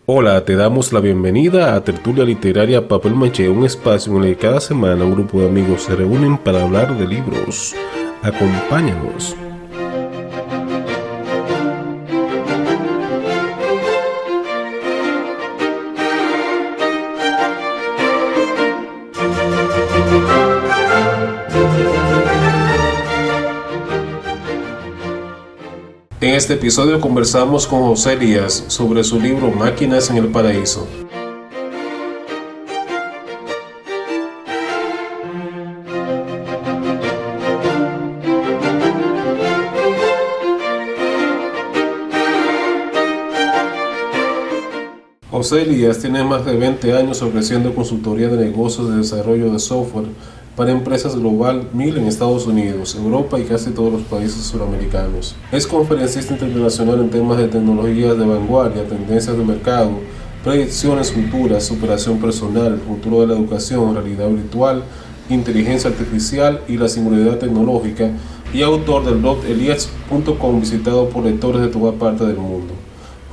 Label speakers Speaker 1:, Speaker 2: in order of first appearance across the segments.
Speaker 1: Hola, te damos la bienvenida a Tertulia Literaria Papel Maché, un espacio en el que cada semana un grupo de amigos se reúnen para hablar de libros. Acompáñanos. En este episodio conversamos con José Elías sobre su libro Máquinas en el Paraíso. José Elías tiene más de 20 años ofreciendo consultoría de negocios de desarrollo de software para empresas Global 1000 en Estados Unidos, Europa y casi todos los países suramericanos. Es conferencista internacional en temas de tecnologías de vanguardia, tendencias de mercado, predicciones futuras, superación personal, futuro de la educación, realidad virtual, inteligencia artificial y la singularidad tecnológica, y autor del blog elias.com visitado por lectores de toda parte del mundo.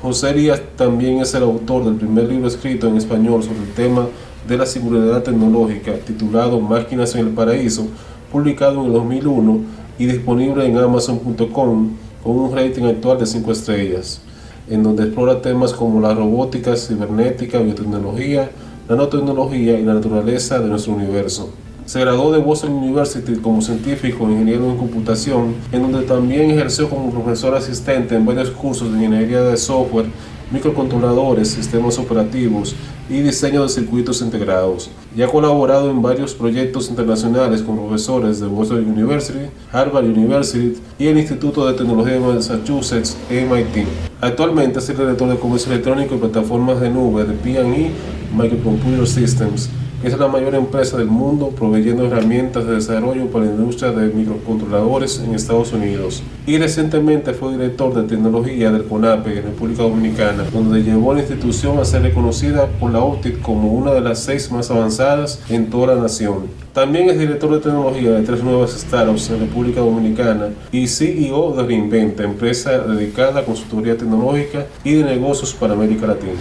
Speaker 1: José Elías también es el autor del primer libro escrito en español sobre el tema de la singularidad tecnológica, titulado Máquinas en el Paraíso, publicado en el 2001 y disponible en Amazon.com con un rating actual de 5 estrellas, en donde explora temas como la robótica, cibernética, biotecnología, nanotecnología y la naturaleza de nuestro universo. Se graduó de Boston University como científico e ingeniero en computación, en donde también ejerció como profesor asistente en varios cursos de ingeniería de software, microcontroladores, sistemas operativos y diseño de circuitos integrados. Y ha colaborado en varios proyectos internacionales con profesores de Boston University, Harvard University y el Instituto de Tecnología de Massachusetts, MIT. Actualmente es el director de comercio electrónico y plataformas de nube de P&E Microcomputer Systems, que es la mayor empresa del mundo proveyendo herramientas de desarrollo para la industria de microcontroladores en Estados Unidos. Y recientemente fue director de tecnología del CONAPE en República Dominicana, donde llevó a la institución a ser reconocida por la OCDE como una de las 6 más avanzadas en toda la nación. También es director de tecnología de 3 nuevas startups en República Dominicana y CEO de Reinventa, empresa dedicada a consultoría tecnológica y de negocios para América Latina.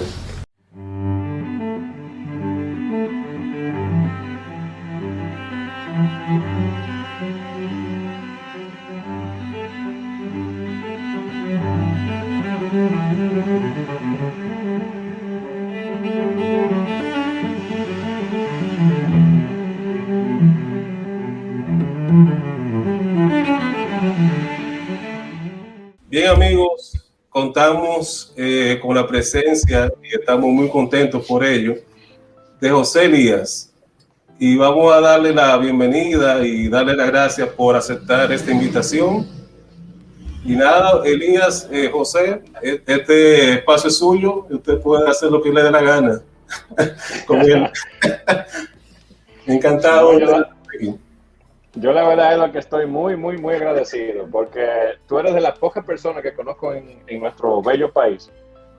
Speaker 1: Bien amigos, contamos con la presencia y estamos muy contentos por ello de José Elías y vamos a darle la bienvenida y darle las gracias por aceptar esta invitación. Y nada, Elías, José, este espacio es suyo y usted puede hacer lo que le dé la gana con él. Encantado.
Speaker 2: No, yo la verdad es lo que estoy muy agradecido, porque tú eres de las pocas personas que conozco en nuestro bello país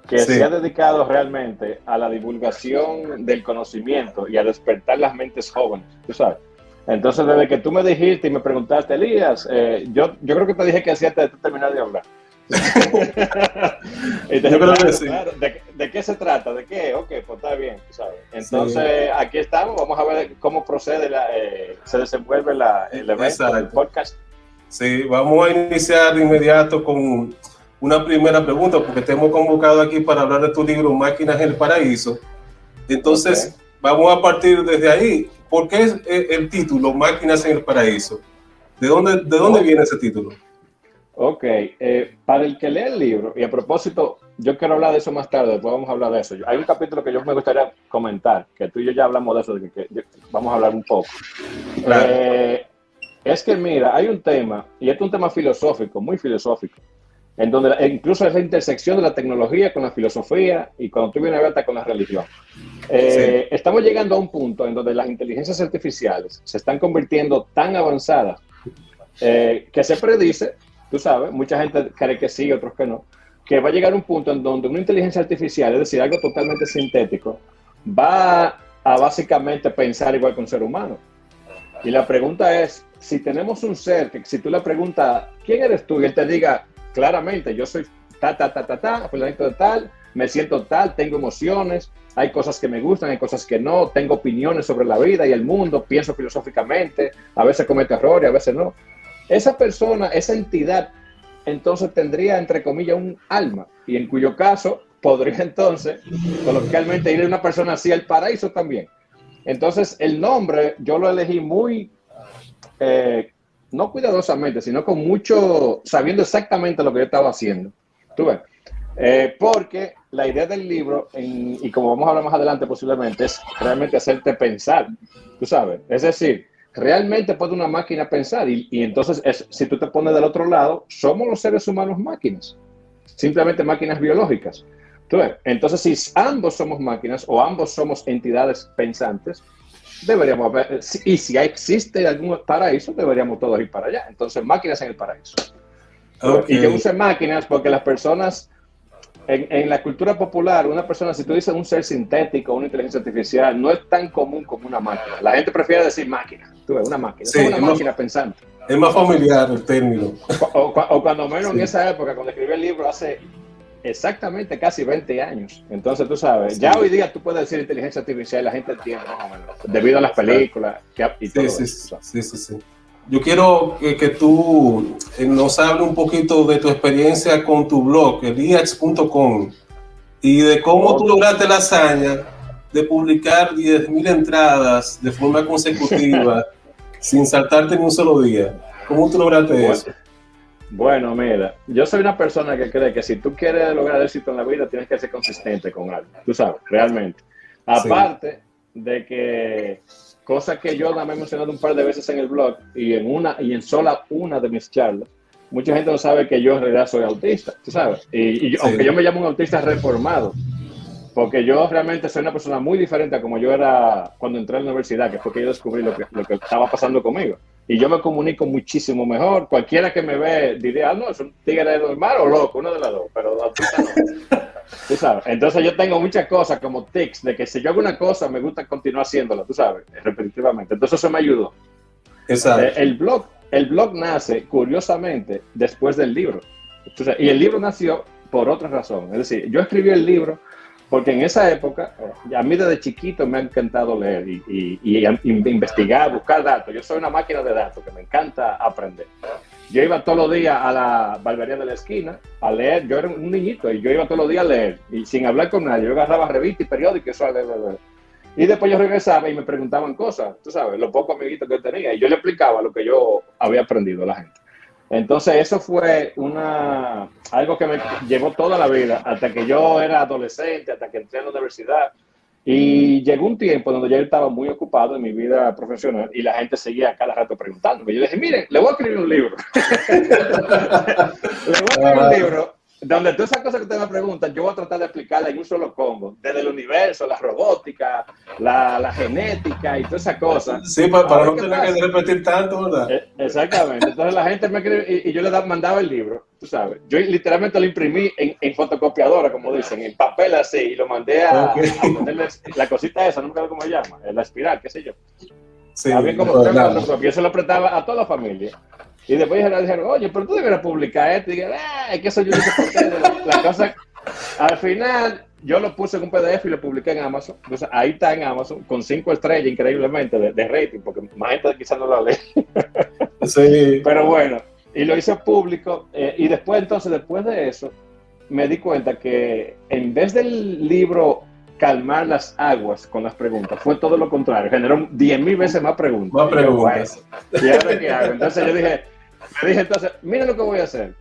Speaker 2: que
Speaker 1: Sí.
Speaker 2: se ha dedicado realmente a la divulgación del conocimiento y a despertar las mentes jóvenes, tú sabes. Entonces, desde que tú me dijiste y me preguntaste, Elías, yo creo que te dije que hacía antes de terminar de hablar. Y te dije, claro, ¿de qué se trata? ¿De qué? Ok, pues está bien, ¿sabes? Entonces, sí. Aquí estamos, vamos a ver cómo procede, se desenvuelve el evento del podcast.
Speaker 1: Sí, vamos a iniciar de inmediato con una primera pregunta, porque te hemos convocado aquí para hablar de tu libro Máquinas en el Paraíso. Entonces, vamos a partir desde ahí. ¿Por qué es el título Máquinas en el Paraíso? ¿De dónde viene ese título?
Speaker 2: Ok, para el que lee el libro, y a propósito, yo quiero hablar de eso más tarde, después vamos a hablar de eso. Hay un capítulo que yo me gustaría comentar, que tú y yo ya hablamos de eso, vamos a hablar un poco. Claro. Es que mira, hay un tema, y este es un tema filosófico, muy filosófico, en donde incluso es la intersección de la tecnología con la filosofía y cuando tú vienes a ver hasta con la religión. Sí. Estamos llegando a un punto en donde las inteligencias artificiales se están convirtiendo tan avanzadas que se predice, tú sabes, mucha gente cree que sí, otros que no, que va a llegar un punto en donde una inteligencia artificial, es decir, algo totalmente sintético, va a básicamente pensar igual que un ser humano. Y la pregunta es, si tenemos un ser que si tú le preguntas, ¿quién eres tú? Y él te diga claramente, yo soy fulanito de tal, me siento tal, tengo emociones, hay cosas que me gustan, hay cosas que no, tengo opiniones sobre la vida y el mundo, pienso filosóficamente, a veces cometo errores, a veces no. Esa persona, esa entidad, entonces tendría, entre comillas, un alma, y en cuyo caso podría entonces, coloquialmente, ir una persona así al paraíso también. Entonces, el nombre yo lo elegí muy, no cuidadosamente, sino con mucho, sabiendo exactamente lo que yo estaba haciendo. ¿Tú ves? Porque la idea del libro, y como vamos a hablar más adelante posiblemente, es realmente hacerte pensar, tú sabes. Es decir, realmente puede una máquina pensar y entonces si tú te pones del otro lado, somos los seres humanos máquinas, simplemente máquinas biológicas. ¿Tú ves? Entonces, si ambos somos máquinas o ambos somos entidades pensantes, deberíamos ver, y si existe algún paraíso, deberíamos todos ir para allá. Entonces, máquinas en el paraíso. Okay. Y yo usé máquinas porque las personas, en la cultura popular, una persona, si tú dices un ser sintético, una inteligencia artificial, no es tan común como una máquina. La gente prefiere decir máquina. Tú ves, una máquina. Sí, es una máquina pensante.
Speaker 1: Es más familiar el término.
Speaker 2: O cuando menos en esa época, cuando escribí el libro hace exactamente casi 20 años. Entonces, tú sabes, ya hoy día tú puedes decir inteligencia artificial y la gente entiende más o menos, debido a las películas y todo eso.
Speaker 1: Sí. Yo quiero que tú nos hables un poquito de tu experiencia con tu blog, eliax.com, y de cómo tú lograste la hazaña de publicar 10,000 entradas de forma consecutiva sin saltarte ni un solo día. ¿Cómo tú lograste eso?
Speaker 2: Bueno, mira, yo soy una persona que cree que si tú quieres lograr éxito en la vida, tienes que ser consistente con algo, tú sabes, realmente. Aparte de que, cosa que yo también he mencionado un par de veces en el blog y en sola una de mis charlas, mucha gente no sabe que yo en realidad soy autista, tú sabes, aunque yo me llamo un autista reformado, porque yo realmente soy una persona muy diferente a como yo era cuando entré a la universidad, que fue que yo descubrí lo que estaba pasando conmigo. Y yo me comunico muchísimo mejor. Cualquiera que me ve diría, no, es un tigre normal o loco, uno de las dos, pero autista no. Tú sabes. Entonces yo tengo muchas cosas como tics, de que si yo hago una cosa, me gusta continuar haciéndola, tú sabes, repetitivamente. Entonces eso me ayudó.
Speaker 1: Exacto.
Speaker 2: El blog nace, curiosamente, después del libro. Entonces, y el libro nació por otra razón. Es decir, yo escribí el libro porque en esa época, a mí desde chiquito me ha encantado leer y investigar, buscar datos. Yo soy una máquina de datos, que me encanta aprender. Yo iba todos los días a la barbería de la esquina a leer. Yo era un niñito y yo iba todos los días a leer. Y sin hablar con nadie, yo agarraba revistas y periódicos y eso a leer. Y después yo regresaba y me preguntaban cosas, tú sabes, los pocos amiguitos que yo tenía. Y yo le explicaba lo que yo había aprendido a la gente. Entonces eso fue algo que me llevó toda la vida, hasta que yo era adolescente, hasta que entré a la universidad. Y llegó un tiempo donde yo estaba muy ocupado en mi vida profesional y la gente seguía cada rato preguntándome. Yo dije, miren, le voy a escribir un libro. Le voy a escribir un libro donde todas esas cosas que ustedes me preguntan, yo voy a tratar de explicarlas en un solo combo. Desde el universo, la robótica, la genética y todas esas cosas.
Speaker 1: Sí, para no tener que repetir tanto, ¿verdad?
Speaker 2: Exactamente. Entonces la gente me escribe y yo le mandaba el libro, tú sabes. Yo literalmente lo imprimí en fotocopiadora, como dicen, en papel así, y lo mandé a ponerle la cosita esa, no me acuerdo cómo se llama, la espiral, qué sé yo. Sí, había como 3 o 4 copias. Yo se lo prestaba a toda la familia. Y después dijeron, oye, pero tú deberías publicar esto. Y dije, es que eso yo hice por qué. La cosa, al final, yo lo puse en un PDF y lo publiqué en Amazon. Entonces, ahí está en Amazon, con 5 estrellas, increíblemente, de rating, porque más gente quizás no lo lee.
Speaker 1: Sí.
Speaker 2: Pero bueno, y lo hice público. Y después de eso, me di cuenta que en vez del libro calmar las aguas con las preguntas, fue todo lo contrario. Generó 10,000 veces más preguntas.
Speaker 1: Más preguntas.
Speaker 2: ¿Y ahora qué hago? Entonces yo dije, mira lo que voy a hacer.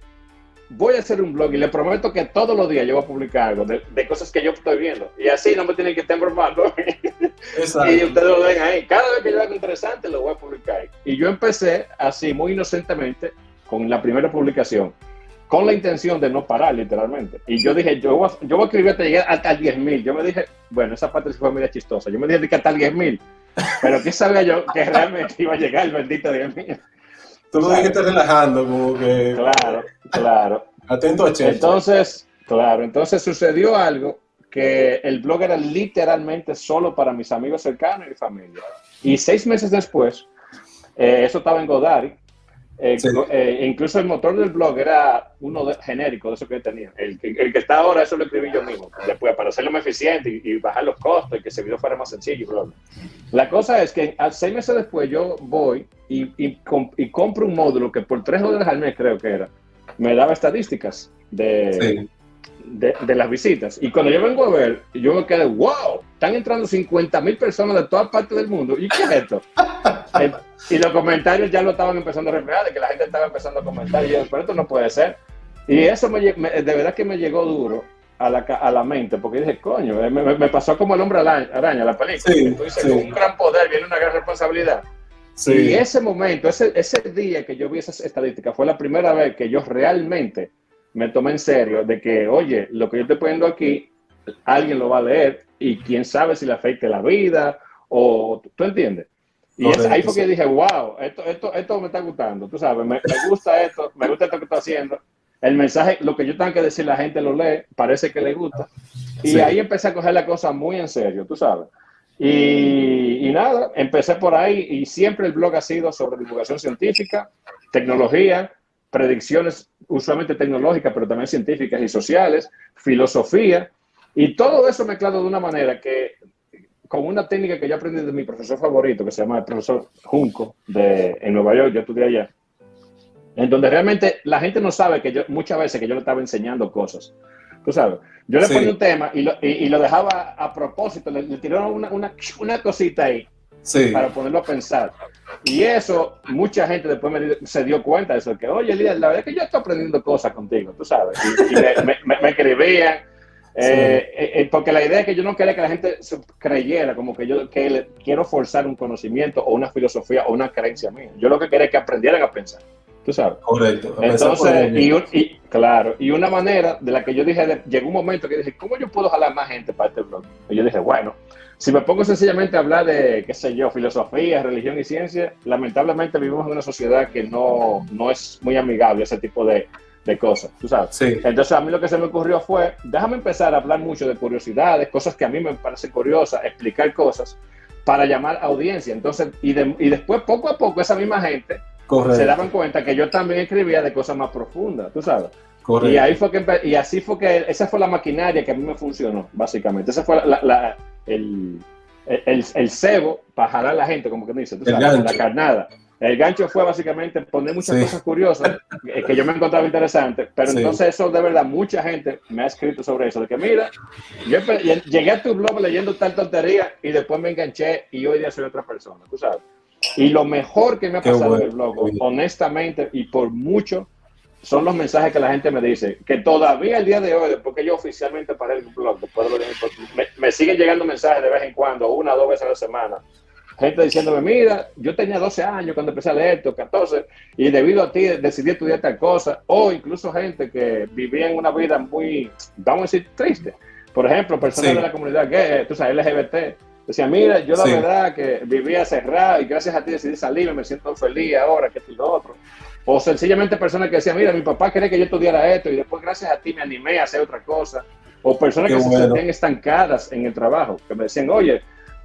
Speaker 2: Voy a hacer un blog y le prometo que todos los días yo voy a publicar algo de cosas que yo estoy viendo. Y así no me tienen que estar bromando. Exacto. Y ustedes lo ven ahí. Cada vez que yo hago interesante, lo voy a publicar. Y yo empecé así, muy inocentemente, con la primera publicación, con la intención de no parar, literalmente. Y yo dije, yo voy a escribir hasta llegar hasta 10,000. Yo me dije, bueno, esa parte sí fue media chistosa. Yo me dije que hasta 10,000. Pero ¿qué sabía yo? Que realmente iba a llegar el bendito 10,000.
Speaker 1: Tú lo dijiste relajando, como que...
Speaker 2: Claro.
Speaker 1: Atento a Checho.
Speaker 2: Entonces sucedió algo que el blog era literalmente solo para mis amigos cercanos y mi familia. Y 6 meses después, eso estaba en Godaddy,
Speaker 1: Sí.
Speaker 2: Incluso el motor del blog era uno genérico de eso que tenía. El que está ahora, eso lo escribí yo mismo. Después, para hacerlo más eficiente y bajar los costos y que ese video fuera más sencillo. Bla. La cosa es que 6 meses después yo voy y compro un módulo que por $3 al mes, creo que era, me daba estadísticas de las visitas. Y cuando yo vengo a ver, yo me quedé, wow, están entrando 50,000 personas de todas partes del mundo. ¿Y qué es esto? Y los comentarios ya lo estaban empezando a reflejar, de que la gente estaba empezando a comentar. Y yo, pero esto no puede ser. Y eso de verdad que me llegó duro a la mente, porque dije, coño, me pasó como el hombre araña, la película.
Speaker 1: Sí,
Speaker 2: Tú dices, con un gran poder viene una gran responsabilidad.
Speaker 1: Sí.
Speaker 2: Y ese momento, ese día que yo vi esas estadísticas, fue la primera vez que yo realmente me tomé en serio de que, oye, lo que yo estoy poniendo aquí, alguien lo va a leer y quién sabe si le afecte la vida o, ¿tú entiendes? Y ahí fue que dije, wow, esto me está gustando, tú sabes, me gusta esto que estoy haciendo. El mensaje, lo que yo tengo que decir, la gente lo lee, parece que le gusta. Y ahí empecé a coger la cosa muy en serio, tú sabes. Y nada, empecé por ahí y siempre el blog ha sido sobre divulgación científica, tecnología, predicciones usualmente tecnológicas, pero también científicas y sociales, filosofía, y todo eso mezclado de una manera que, con una técnica que yo aprendí de mi profesor favorito, que se llama el profesor Junco, en Nueva York, yo estudié allá, en donde realmente la gente no sabe que muchas veces que yo le estaba enseñando cosas. Tú sabes, yo le ponía un tema y lo dejaba a propósito, le tiraron una cosita ahí para ponerlo a pensar. Y eso, mucha gente después se dio cuenta de eso, que, oye, líder, la verdad es que yo estoy aprendiendo cosas contigo, tú sabes. Y me escribían, porque la idea es que yo no quería que la gente creyera como que yo quiero forzar un conocimiento o una filosofía o una creencia mía. Yo lo que quería es que aprendieran a pensar. Tú sabes.
Speaker 1: Correcto.
Speaker 2: Entonces, claro, y una manera de la que yo dije, llegó un momento que dije, ¿cómo yo puedo jalar más gente para este blog? Y yo dije, bueno, si me pongo sencillamente a hablar de, qué sé yo, filosofía, religión y ciencia, lamentablemente vivimos en una sociedad que no es muy amigable a ese tipo de cosas, tú sabes.
Speaker 1: Sí.
Speaker 2: Entonces, a mí lo que se me ocurrió fue, déjame empezar a hablar mucho de curiosidades, cosas que a mí me parecen curiosas, explicar cosas para llamar audiencia. Entonces, y después, poco a poco, esa misma gente se daban cuenta que yo también escribía de cosas más profundas, tú sabes. Correcto. Y ahí fue que así fue que esa fue la maquinaria que a mí me funcionó, básicamente. Ese fue el cebo para jalar a la gente, como que me dice, tú sabes, la carnada. El gancho fue básicamente poner muchas cosas curiosas que yo me encontraba interesantes, pero entonces eso de verdad, mucha gente me ha escrito sobre eso, de que mira, yo llegué a tu blog leyendo tal tontería y después me enganché y hoy día soy otra persona, tú sabes. Y lo mejor que me ha pasado en el blog, honestamente, y por mucho, son los mensajes que la gente me dice, que todavía el día de hoy, después que yo oficialmente paré el blog, después de me siguen llegando mensajes de vez en cuando, 1 o 2 veces a la semana, gente diciéndome, mira, yo tenía 12 años cuando empecé a leer, 14, y debido a ti decidí estudiar tal cosa, o incluso gente que vivía en una vida muy, vamos a decir, triste. Por ejemplo, personas de la comunidad gay, tú sabes, LGBT, decía, mira, yo la verdad que vivía cerrado y gracias a ti decidí salir, me siento feliz ahora, que esto y lo otro. O sencillamente personas que decían, mira, mi papá quería que yo estudiara esto y después gracias a ti me animé a hacer otra cosa. O personas que se sentían estancadas en el trabajo, que me decían, oye,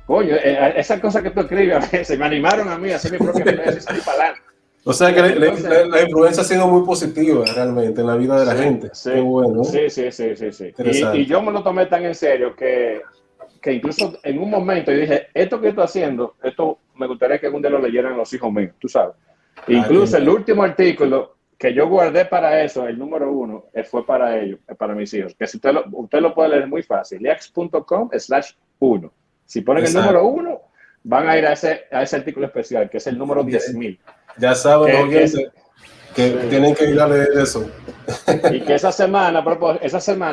Speaker 2: coño, esas cosas que tú escribes a veces me animaron a mí a hacer mi propia empresa y salir para adelante.
Speaker 1: O sea que la influencia ha sido muy positiva realmente en la vida de la gente.
Speaker 2: Sí,
Speaker 1: qué bueno.
Speaker 2: Sí. Y yo me lo tomé tan en serio que incluso en un momento yo dije, esto que yo estoy haciendo, esto me gustaría que algún día lo leyeran los hijos míos, tú sabes. Incluso el último artículo que yo guardé para eso, el número 1, fue para ellos, para mis hijos. Que si usted lo puede leer muy fácil, liax.com/1. Si ponen el número 1, van a ir a ese artículo especial, que es el número 10,000.
Speaker 1: Ya saben, que tienen que ir a leer eso.
Speaker 2: Y que esa semana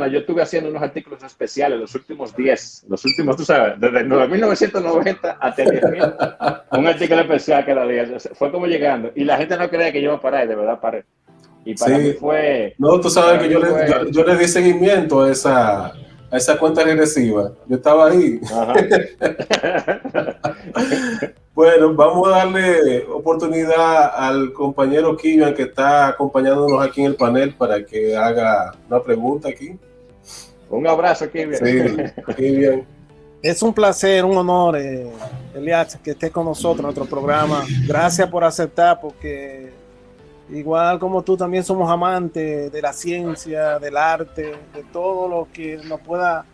Speaker 2: yo estuve haciendo unos artículos especiales, los últimos, tú sabes, desde 1990 hasta el 10,000, un artículo especial cada día. Fue como llegando. Y la gente no creía que yo iba a parar, y de verdad paré. Y para mí fue...
Speaker 1: No, tú sabes que yo le di seguimiento a esa cuenta regresiva. Yo estaba ahí. Bueno, vamos a darle oportunidad al compañero Kivian, que está acompañándonos aquí en el panel, para que haga una pregunta aquí.
Speaker 2: Un abrazo, Kivian.
Speaker 1: Sí, Kivian.
Speaker 3: Es un placer, un honor, Elias, que estés con nosotros en nuestro programa. Gracias por aceptar, porque igual como tú también somos amantes de la ciencia, del arte, de todo lo que nos pueda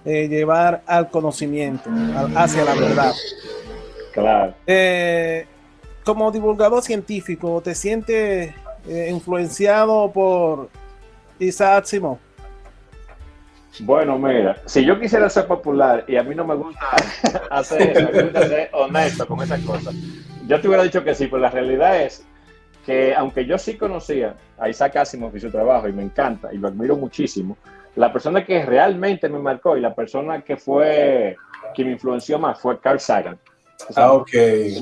Speaker 3: llevar al conocimiento, hacia la verdad.
Speaker 2: Claro.
Speaker 3: Como divulgador científico, ¿te sientes influenciado por Isaac Asimov?
Speaker 2: Bueno, mira, si yo quisiera ser popular y a mí no me gusta hacer eso, a mí me gusta ser honesto con esas cosas, yo te hubiera dicho que sí, pero la realidad es que aunque yo sí conocía a Isaac Asimov y su trabajo y me encanta y lo admiro muchísimo, la persona que realmente me marcó y la persona que me influenció más fue Carl Sagan. O sea,
Speaker 1: Ok.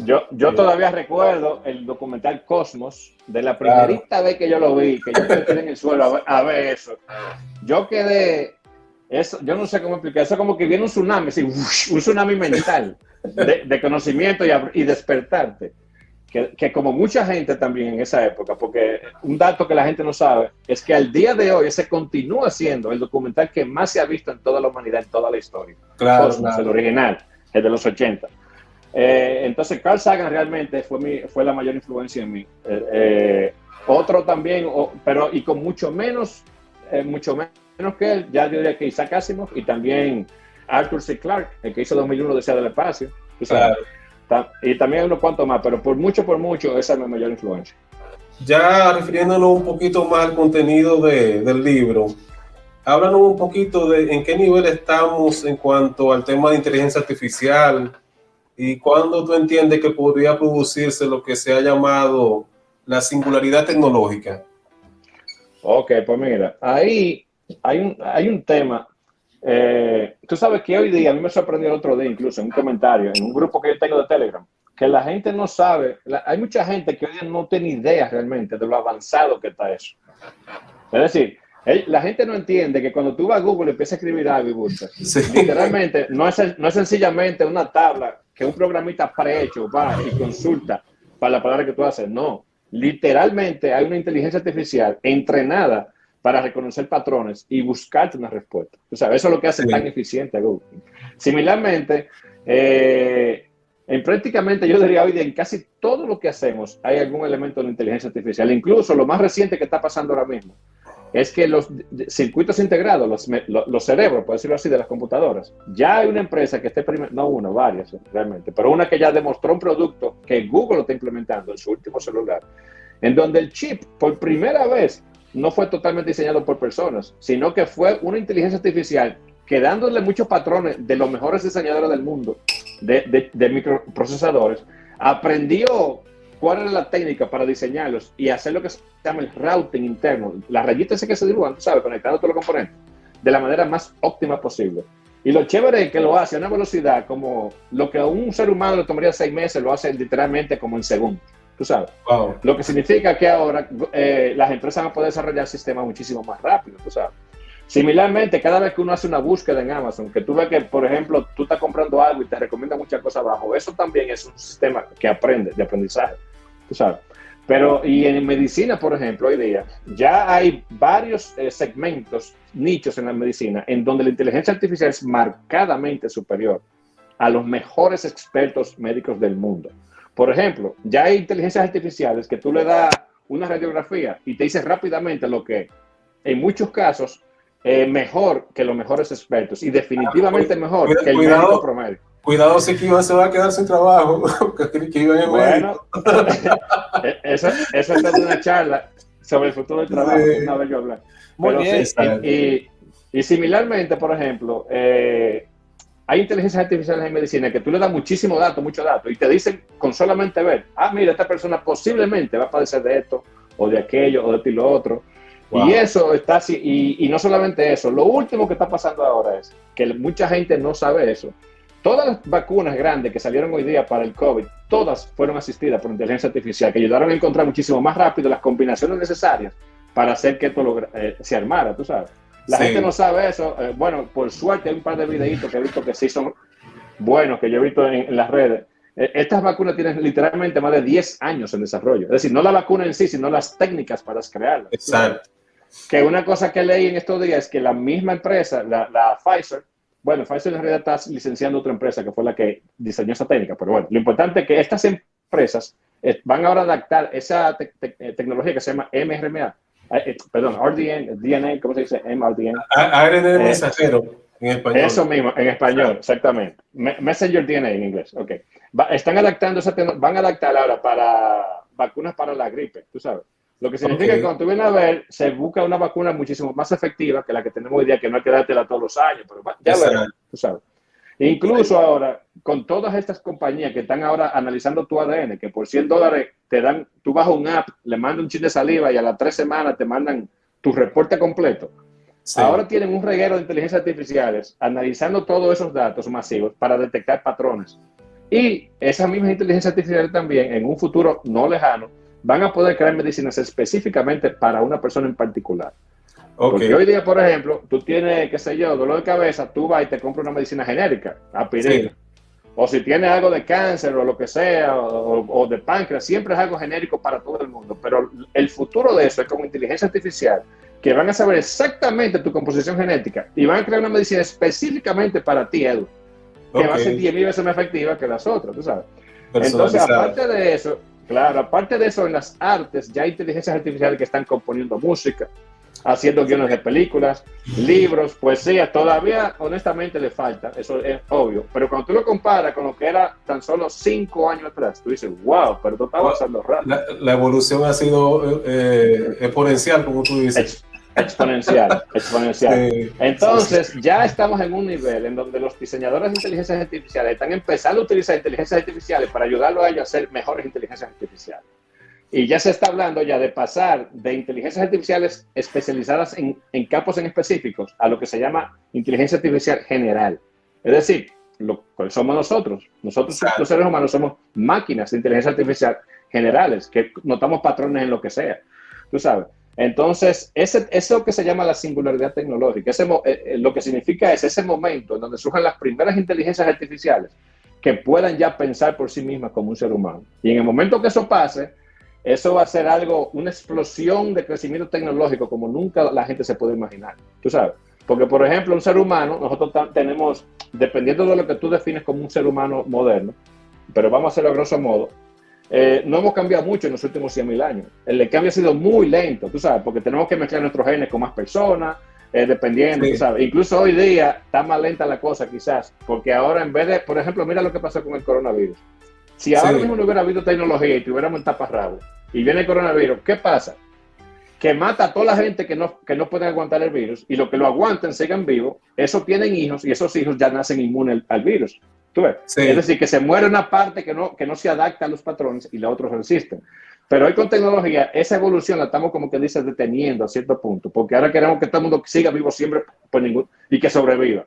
Speaker 2: yo todavía recuerdo el documental Cosmos de la primerita vez que yo lo vi, que yo me tiré en el suelo a ver eso. Yo quedé, eso, yo no sé cómo explicar, eso como que viene un tsunami, así, un tsunami mental de conocimiento y despertarte. Que como mucha gente también en esa época, porque un dato que la gente no sabe es que al día de hoy ese continúa siendo el documental que más se ha visto en toda la humanidad, en toda la historia.
Speaker 1: Claro,
Speaker 2: Cosmos,
Speaker 1: claro.
Speaker 2: el original, el de los 80. Entonces Carl Sagan realmente fue la mayor influencia en mí. Otro también, pero y con mucho menos que él, ya yo diría que Isaac Asimov y también Arthur C. Clarke, el que hizo 2001 Odisea del Espacio.
Speaker 1: Claro.
Speaker 2: Y también unos cuantos más, pero por mucho, esa es mi mayor influencia.
Speaker 1: Ya refiriéndonos un poquito más al contenido del libro, háblanos un poquito de en qué nivel estamos en cuanto al tema de inteligencia artificial y cuándo tú entiendes que podría producirse lo que se ha llamado la singularidad tecnológica.
Speaker 2: Ok, pues mira, ahí hay un tema. Tú sabes que hoy día, a mí me sorprendió el otro día, incluso en un comentario, en un grupo que yo tengo de Telegram, que la gente no sabe, hay mucha gente que hoy día no tiene idea realmente de lo avanzado que está eso. Es decir, la gente no entiende que cuando tú vas a Google y empiezas a escribir algo y buscas,
Speaker 1: Sí.
Speaker 2: literalmente no es sencillamente una tabla que un programita prehecho va y consulta para la palabra que tú haces. No, literalmente hay una inteligencia artificial entrenada para reconocer patrones y buscarte una respuesta. O sea, eso es lo que hace tan eficiente a Google. Similarmente, en prácticamente, yo diría hoy, en casi todo lo que hacemos hay algún elemento de inteligencia artificial. Incluso lo más reciente que está pasando ahora mismo es que los circuitos integrados, los cerebros, por decirlo así, de las computadoras, ya hay una empresa que está no una, varias realmente, pero una que ya demostró un producto que Google lo está implementando en su último celular, en donde el chip, por primera vez, no fue totalmente diseñado por personas, sino que fue una inteligencia artificial que dándole muchos patrones de los mejores diseñadores del mundo de microprocesadores, aprendió cuál era la técnica para diseñarlos y hacer lo que se llama el routing interno, las rayitas que se dibujan, tú sabes, conectando todos los componentes, de la manera más óptima posible. Y lo chévere es que lo hace a una velocidad como lo que a un ser humano le tomaría 6 meses, lo hace literalmente como en segundos. Tú sabes.
Speaker 1: Wow.
Speaker 2: Lo que significa que ahora las empresas van a poder desarrollar sistemas muchísimo más rápido, tú sabes. Similarmente, cada vez que uno hace una búsqueda en Amazon, que tú ves que, por ejemplo, tú estás comprando algo y te recomienda muchas cosas abajo, eso también es un sistema que aprende, de aprendizaje, tú sabes. Pero, y en medicina, por ejemplo, hoy día, ya hay varios segmentos, nichos en la medicina, en donde la inteligencia artificial es marcadamente superior a los mejores expertos médicos del mundo. Por ejemplo, ya hay inteligencias artificiales que tú le das una radiografía y te dice rápidamente lo que, en muchos casos, mejor que los mejores expertos y definitivamente mejor que el médico promedio.
Speaker 1: Cuidado si que Iván se va a quedar sin trabajo.
Speaker 2: Bueno, eso es toda una charla sobre el futuro del trabajo, sí. Una vez yo hablé.
Speaker 3: Muy bien.
Speaker 2: Sí, y similarmente, por ejemplo, hay inteligencias artificiales en medicina que tú le das muchísimo datos, mucho datos, y te dicen con solamente ver, mira, esta persona posiblemente va a padecer de esto, o de aquello, o de esto y lo otro. Wow. Y eso está así, y no solamente eso, lo último que está pasando ahora es que mucha gente no sabe eso. Todas las vacunas grandes que salieron hoy día para el COVID, todas fueron asistidas por inteligencia artificial, que ayudaron a encontrar muchísimo más rápido las combinaciones necesarias para hacer que esto se armara, tú sabes. La gente no sabe eso. Bueno, por suerte hay un par de videitos que he visto que sí son buenos, que yo he visto en las redes. Estas vacunas tienen literalmente más de 10 años en desarrollo. Es decir, no la vacuna en sí, sino las técnicas para crearla.
Speaker 1: Exacto.
Speaker 2: Que una cosa que leí en estos días es que la misma empresa, la Pfizer, bueno, Pfizer en realidad está licenciando otra empresa que fue la que diseñó esa técnica, pero bueno, lo importante es que estas empresas van ahora a adaptar esa tecnología que se llama mRNA, perdón, RDN, DNA, ¿cómo se dice? mRDN.
Speaker 1: ARN mensajero, en español.
Speaker 2: Eso mismo, en español, exactamente. Messenger DNA en inglés, ok. Están adaptando van a adaptar ahora para vacunas para la gripe, tú sabes. Lo que significa que cuando tú vienes a ver, se busca una vacuna muchísimo más efectiva que la que tenemos hoy día, que no hay que dártela todos los años, pero ya verás, tú sabes. Incluso ahora, con todas estas compañías que están ahora analizando tu ADN, que por $100 te dan, tú bajas un app, le mandas un chin de saliva y a las 3 semanas te mandan tu reporte completo. Sí. Ahora tienen un reguero de inteligencias artificiales analizando todos esos datos masivos para detectar patrones. Y esas mismas inteligencias artificiales también, en un futuro no lejano, van a poder crear medicinas específicamente para una persona en particular. Porque hoy día, por ejemplo, tú tienes, qué sé yo, dolor de cabeza, tú vas y te compras una medicina genérica, aspirina. Sí. O si tienes algo de cáncer o lo que sea, o de páncreas, siempre es algo genérico para todo el mundo. Pero el futuro de eso es como inteligencia artificial, que van a saber exactamente tu composición genética y van a crear una medicina específicamente para ti, Edu, que va a ser 10,000 veces más efectiva que las otras, tú sabes. Entonces, aparte de eso, claro, aparte de eso, en las artes ya hay inteligencias artificiales que están componiendo música, haciendo guiones de películas, libros, poesía. Todavía, honestamente, le falta, eso es obvio. Pero cuando tú lo comparas con lo que era tan solo 5 años atrás, tú dices, wow, pero tú estás avanzando rápido.
Speaker 1: La evolución ha sido exponencial, como tú dices.
Speaker 2: Exponencial. Sí, entonces, ya estamos en un nivel en donde los diseñadores de inteligencias artificiales están empezando a utilizar inteligencias artificiales para ayudarlos a ellos a hacer mejores inteligencias artificiales. Y ya se está hablando ya de pasar de inteligencias artificiales especializadas en campos en específicos a lo que se llama inteligencia artificial general. Es decir, lo que somos nosotros. Nosotros, los seres humanos, somos máquinas de inteligencia artificial generales, que notamos patrones en lo que sea. Tú sabes. Entonces, eso que se llama la singularidad tecnológica, lo que significa es ese momento en donde surjan las primeras inteligencias artificiales que puedan ya pensar por sí mismas como un ser humano. Y en el momento que eso pase, eso va a ser una explosión de crecimiento tecnológico como nunca la gente se puede imaginar. Tú sabes, porque por ejemplo, un ser humano, nosotros tenemos, dependiendo de lo que tú defines como un ser humano moderno, pero vamos a hacerlo a grosso modo, no hemos cambiado mucho en los últimos 100,000 años. El cambio ha sido muy lento, tú sabes, porque tenemos que mezclar nuestros genes con más personas, dependiendo, tú sabes. Incluso hoy día está más lenta la cosa quizás, porque ahora en vez de, por ejemplo, mira lo que pasó con el coronavirus. Si ahora mismo no hubiera habido tecnología y tuviéramos en taparrabo y viene el coronavirus, ¿qué pasa? Que mata a toda la gente que no puede aguantar el virus, y los que lo aguanten sigan vivos, esos tienen hijos y esos hijos ya nacen inmunes al virus. ¿Tú ves? Sí. Es decir, que se muere una parte que no se adapta a los patrones y la otra resisten. Pero hoy con tecnología, esa evolución la estamos como que dice deteniendo a cierto punto, porque ahora queremos que todo el mundo siga vivo siempre y que sobreviva.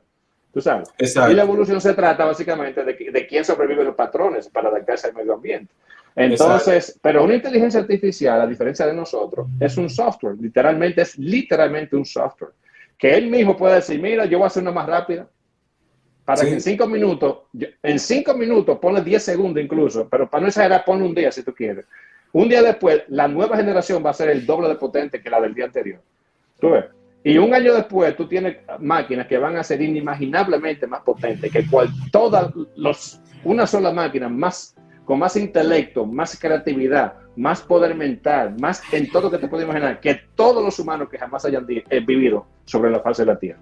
Speaker 2: ¿Tú sabes? Exacto. Y la evolución se trata básicamente de quién sobrevive los patrones para adaptarse al medio ambiente. Entonces, exacto. Pero una inteligencia artificial, a diferencia de nosotros, es un software, es literalmente un software, que él mismo puede decir, mira, yo voy a hacer una más rápida, para que en 5 minutos, ponle 10 segundos incluso, pero para no exagerar, ponle un día si tú quieres. Un día después, la nueva generación va a ser el doble de potente que la del día anterior. ¿Tú ves? Y un año después, tú tienes máquinas que van a ser inimaginablemente más potentes que una sola máquina con más intelecto, más creatividad, más poder mental, más en todo lo que te puedes imaginar, que todos los humanos que jamás hayan vivido sobre la faz de la Tierra.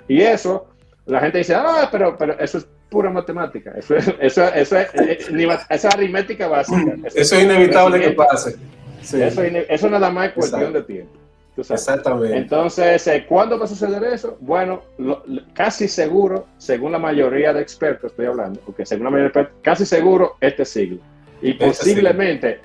Speaker 2: Y eso, la gente dice, pero eso es pura matemática, eso es aritmética básica.
Speaker 1: Eso es inevitable que pase.
Speaker 2: Sí. Eso nada más es cuestión de tiempo.
Speaker 1: Exactamente.
Speaker 2: Entonces, ¿cuándo va a suceder eso? Bueno, casi seguro, según la mayoría de expertos estoy hablando, porque según la mayoría de expertos, casi seguro este siglo. Y posiblemente,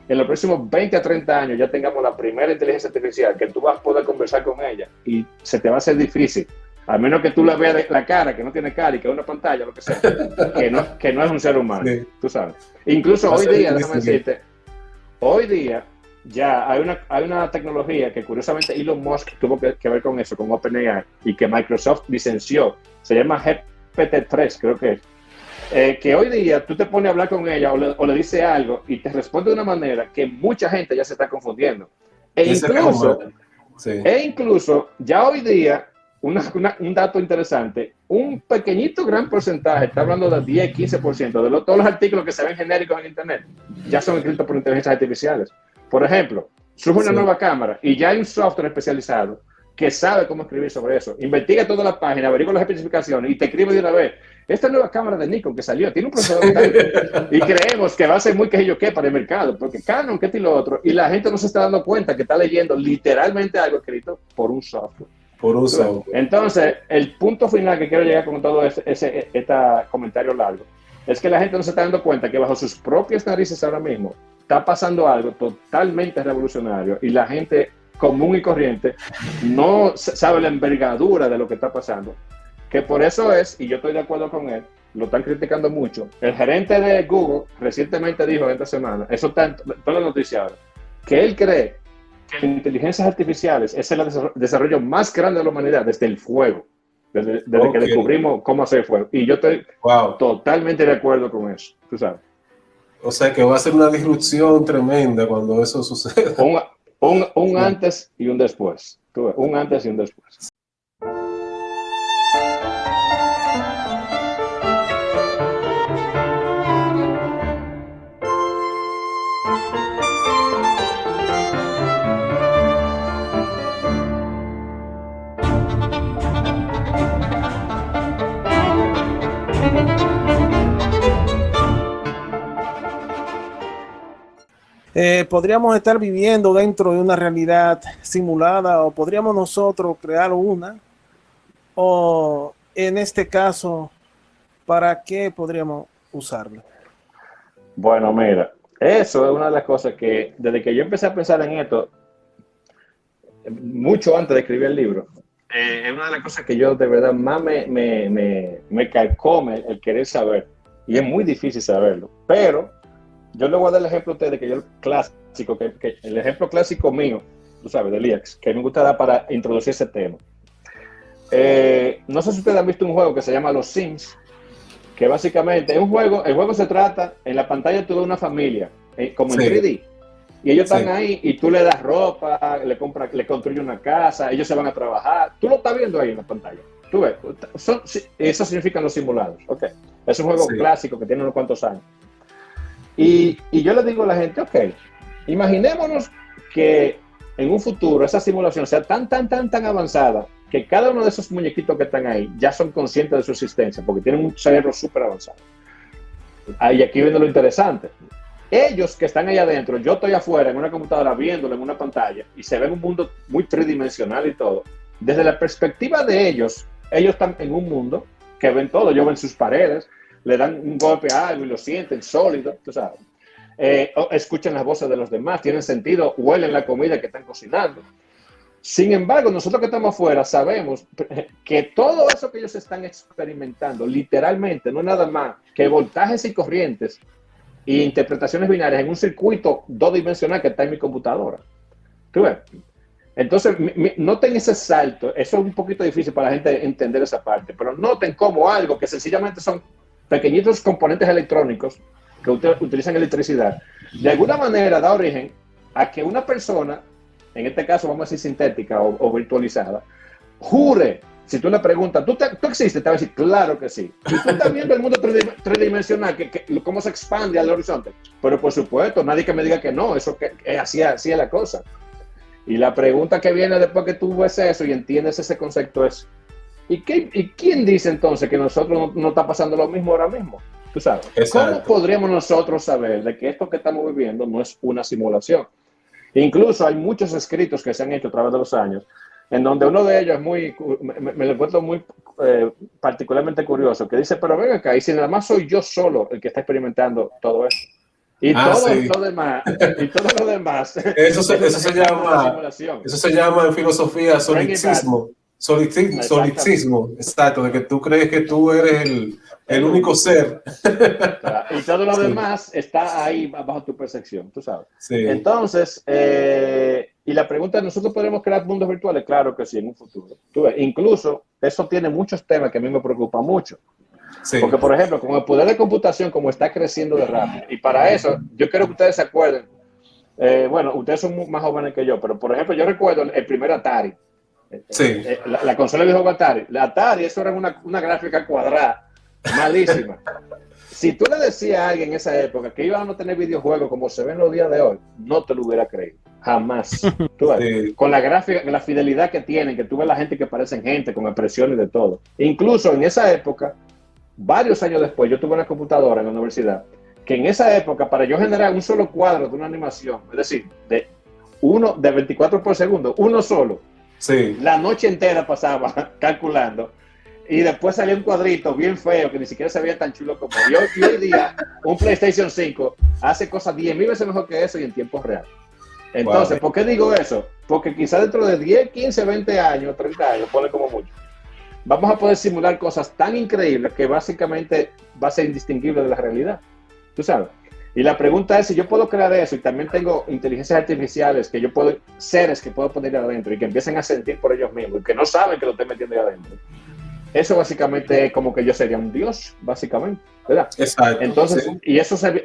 Speaker 2: en los próximos 20 a 30 años ya tengamos la primera inteligencia artificial que tú vas a poder conversar con ella y se te va a hacer difícil, a menos que tú la veas de la cara, que no tiene cara y que es una pantalla, lo que sea, que no es un ser humano, sí. Tú sabes. Incluso hoy día, déjame decirte, hoy día ya hay una tecnología que curiosamente Elon Musk tuvo que ver con eso, con OpenAI, y que Microsoft licenció, se llama GPT-3, creo que es, que hoy día tú te pones a hablar con ella o le dices algo y te responde de una manera que mucha gente ya se está confundiendo. E incluso ya hoy día un dato interesante, un pequeñito gran porcentaje, está hablando del 10-15% de todos los artículos que se ven genéricos en Internet, ya son escritos por inteligencias artificiales. Por ejemplo, surge una nueva cámara y ya hay un software especializado que sabe cómo escribir sobre eso. Investiga toda la página, averigua las especificaciones y te escribe de una vez. Esta nueva cámara de Nikon que salió tiene un procesador tal, y creemos que va a ser muy quejillo que para el mercado, porque Canon, que esto y lo otro, y la gente no se está dando cuenta que está leyendo literalmente algo escrito por un software.
Speaker 1: Por un software.
Speaker 2: Entonces, el punto final que quiero llegar con todo este comentario largo es que la gente no se está dando cuenta que bajo sus propias narices ahora mismo está pasando algo totalmente revolucionario y la gente común y corriente no sabe la envergadura de lo que está pasando. Que por eso es, y yo estoy de acuerdo con él, lo están criticando mucho. El gerente de Google recientemente dijo esta semana, eso está en toda la noticia ahora, que él cree que las inteligencias artificiales es el desarrollo más grande de la humanidad desde el fuego, desde que descubrimos cómo hacer fuego. Y yo estoy totalmente de acuerdo con eso, tú sabes.
Speaker 1: O sea que va a ser una disrupción tremenda cuando eso suceda.
Speaker 2: Un antes y un después. Un antes y un después.
Speaker 3: Podríamos estar viviendo dentro de una realidad simulada o podríamos nosotros crear una, o en este caso, ¿para qué podríamos usarla?
Speaker 2: Bueno, mira, eso es una de las cosas que desde que yo empecé a pensar en esto, mucho antes de escribir el libro, es una de las cosas que yo de verdad más me carcome el querer saber, y es muy difícil saberlo, pero yo le voy a dar el ejemplo a ustedes que yo el clásico, que el ejemplo clásico mío, tú sabes, del IEX, que me gusta dar para introducir ese tema. No sé si ustedes han visto un juego que se llama Los Sims, que básicamente es un juego, el juego se trata, en la pantalla tú ves una familia, como en 3D, y ellos están ahí y tú le das ropa, le construyes una casa, ellos se van a trabajar, tú lo estás viendo ahí en la pantalla. Tú ves, eso significan los simulados, ok. Es un juego clásico que tiene unos cuantos años. Y yo le digo a la gente, ok, imaginémonos que en un futuro esa simulación sea tan avanzada que cada uno de esos muñequitos que están ahí ya son conscientes de su existencia, porque tienen un cerebro súper avanzado. Y aquí viene lo interesante. Ellos que están ahí adentro, yo estoy afuera en una computadora viéndolo en una pantalla y se ve un mundo muy tridimensional y todo. Desde la perspectiva de ellos están en un mundo que ven todo, ellos ven sus paredes, le dan un golpe a algo y lo sienten sólido, tú sabes. Escuchan las voces de los demás, tienen sentido, huelen la comida que están cocinando. Sin embargo, nosotros que estamos afuera sabemos que todo eso que ellos están experimentando, literalmente, no es nada más que voltajes y corrientes e interpretaciones binarias en un circuito dos-dimensional que está en mi computadora. ¿Tú ves? Entonces, noten ese salto. Eso es un poquito difícil para la gente entender esa parte, pero noten cómo algo que sencillamente son pequeñitos componentes electrónicos que utilizan electricidad, de alguna manera da origen a que una persona, en este caso vamos a decir sintética o virtualizada, jure, si tú le preguntas, ¿tú existes? Te va a decir, claro que sí. Y tú estás viendo el mundo tridimensional, cómo se expande al horizonte. Pero por supuesto, nadie que me diga que no, eso que así es la cosa. Y la pregunta que viene después que tú ves eso y entiendes ese concepto es, ¿y quién dice entonces que nosotros no está pasando lo mismo ahora mismo? Tú sabes. Exacto. ¿Cómo podríamos nosotros saber de que esto que estamos viviendo no es una simulación? Incluso hay muchos escritos que se han hecho a través de los años, en donde uno de ellos me lo encuentro muy particularmente curioso, que dice, pero ven acá, y si nada más soy yo solo el que está experimentando todo esto. Y todo lo demás. Eso
Speaker 1: se llama en filosofía solipsismo. Solipsismo, exacto, de que tú crees que tú eres el único ser.
Speaker 2: Y todo lo demás está ahí bajo tu percepción, tú sabes.
Speaker 1: Sí.
Speaker 2: Entonces, y la pregunta es, ¿nosotros podemos crear mundos virtuales? Claro que sí, en un futuro. Tú ves, incluso, eso tiene muchos temas que a mí me preocupan mucho. Sí. Porque, por ejemplo, con el poder de computación como está creciendo de rápido, y para eso, yo quiero que ustedes se acuerden, bueno, ustedes son más jóvenes que yo, pero, por ejemplo, yo recuerdo el primer Atari.
Speaker 1: Sí.
Speaker 2: La consola de videojuego Atari. La Atari, eso era una gráfica cuadrada, malísima. Si tú le decías a alguien en esa época que iban a tener videojuegos como se ven los días de hoy, no te lo hubiera creído. Jamás. Tú ves,
Speaker 1: Sí.
Speaker 2: con la gráfica, la fidelidad que tienen, que tú ves la gente que parecen gente, con expresiones de todo. Incluso en esa época, varios años después, yo tuve una computadora en la universidad, que en esa época, para yo generar un solo cuadro de una animación, es decir, de 24 por segundo, uno solo,
Speaker 1: Sí.
Speaker 2: la noche entera pasaba calculando. Y después salía un cuadrito bien feo que ni siquiera se veía tan chulo como yo. Y hoy día, un PlayStation 5 hace cosas 10.000 veces mejor que eso y en tiempo real. Entonces, ¿por qué digo eso? Porque quizás dentro de 10, 15, 20 años, 30 años, pone como mucho, vamos a poder simular cosas tan increíbles que básicamente va a ser indistinguible de la realidad. ¿Tú sabes? Y la pregunta es si yo puedo crear eso y también tengo inteligencias artificiales que yo puedo, seres que puedo poner adentro y que empiecen a sentir por ellos mismos y que no saben que lo estoy metiendo ahí adentro. Eso básicamente es como que yo sería un dios, básicamente, ¿verdad?
Speaker 1: Exacto.
Speaker 2: Entonces,
Speaker 1: Sí.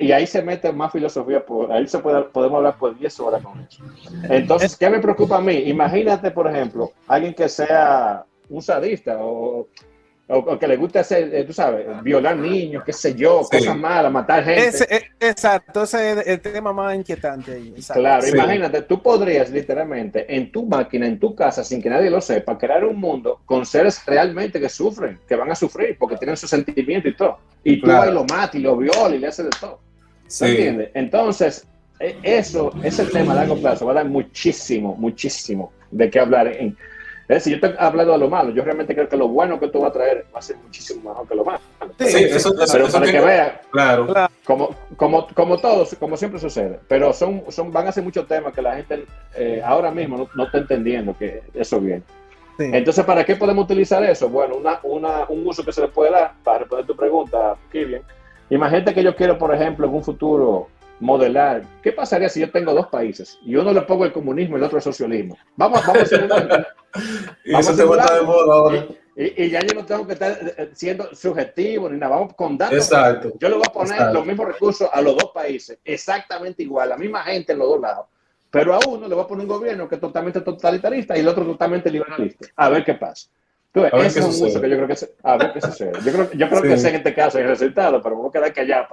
Speaker 2: y ahí se mete más filosofía, ahí podemos hablar por 10 horas con eso. Entonces, ¿qué me preocupa a mí? Imagínate, por ejemplo, alguien que sea un sadista o que le guste hacer, tú sabes, violar niños, qué sé yo,
Speaker 1: Sí.
Speaker 2: cosas malas, matar gente.
Speaker 3: Exacto, ese es el tema más inquietante ahí. Exacto.
Speaker 2: Claro,
Speaker 1: Sí.
Speaker 2: imagínate, tú podrías literalmente en tu máquina, en tu casa, sin que nadie lo sepa, crear un mundo con seres realmente que sufren, que van a sufrir porque tienen sus sentimientos y todo. Y tú
Speaker 1: Claro.
Speaker 2: vas y lo matas y lo violas y le haces de todo.
Speaker 1: Sí.
Speaker 2: ¿Me entiendes? Entonces, ese tema a largo plazo va a dar muchísimo, muchísimo de qué hablar. Es decir, yo te he hablado de lo malo, yo realmente creo que lo bueno que tú vas a traer va a ser muchísimo mejor que lo malo.
Speaker 1: Sí, eso
Speaker 2: Pero para que vean,
Speaker 1: claro.
Speaker 2: como todos, como siempre sucede, pero van a ser muchos temas que la gente ahora mismo no está entendiendo que eso viene.
Speaker 3: Sí.
Speaker 2: Entonces, ¿para qué podemos utilizar eso? Bueno, un uso que se le puede dar para responder tu pregunta, Kilian. Imagínate que yo quiero, por ejemplo, en un futuro modelar. ¿Qué pasaría si yo tengo dos países y uno le pongo el comunismo y el otro el socialismo? Vamos a simular.
Speaker 1: Y eso te está de moda ahora.
Speaker 2: Y ya yo no tengo que estar siendo subjetivo ni nada. Vamos con datos.
Speaker 1: Exacto.
Speaker 2: Yo le voy a poner los mismos recursos a los dos países, exactamente igual, la misma gente en los dos lados. Pero a uno le voy a poner un gobierno que es totalmente totalitarista y el otro totalmente liberalista. A ver qué pasa. Entonces, ese es un uso que yo creo que a ver qué sucede. Yo creo que sé en este caso el resultado, pero me voy a quedar callado.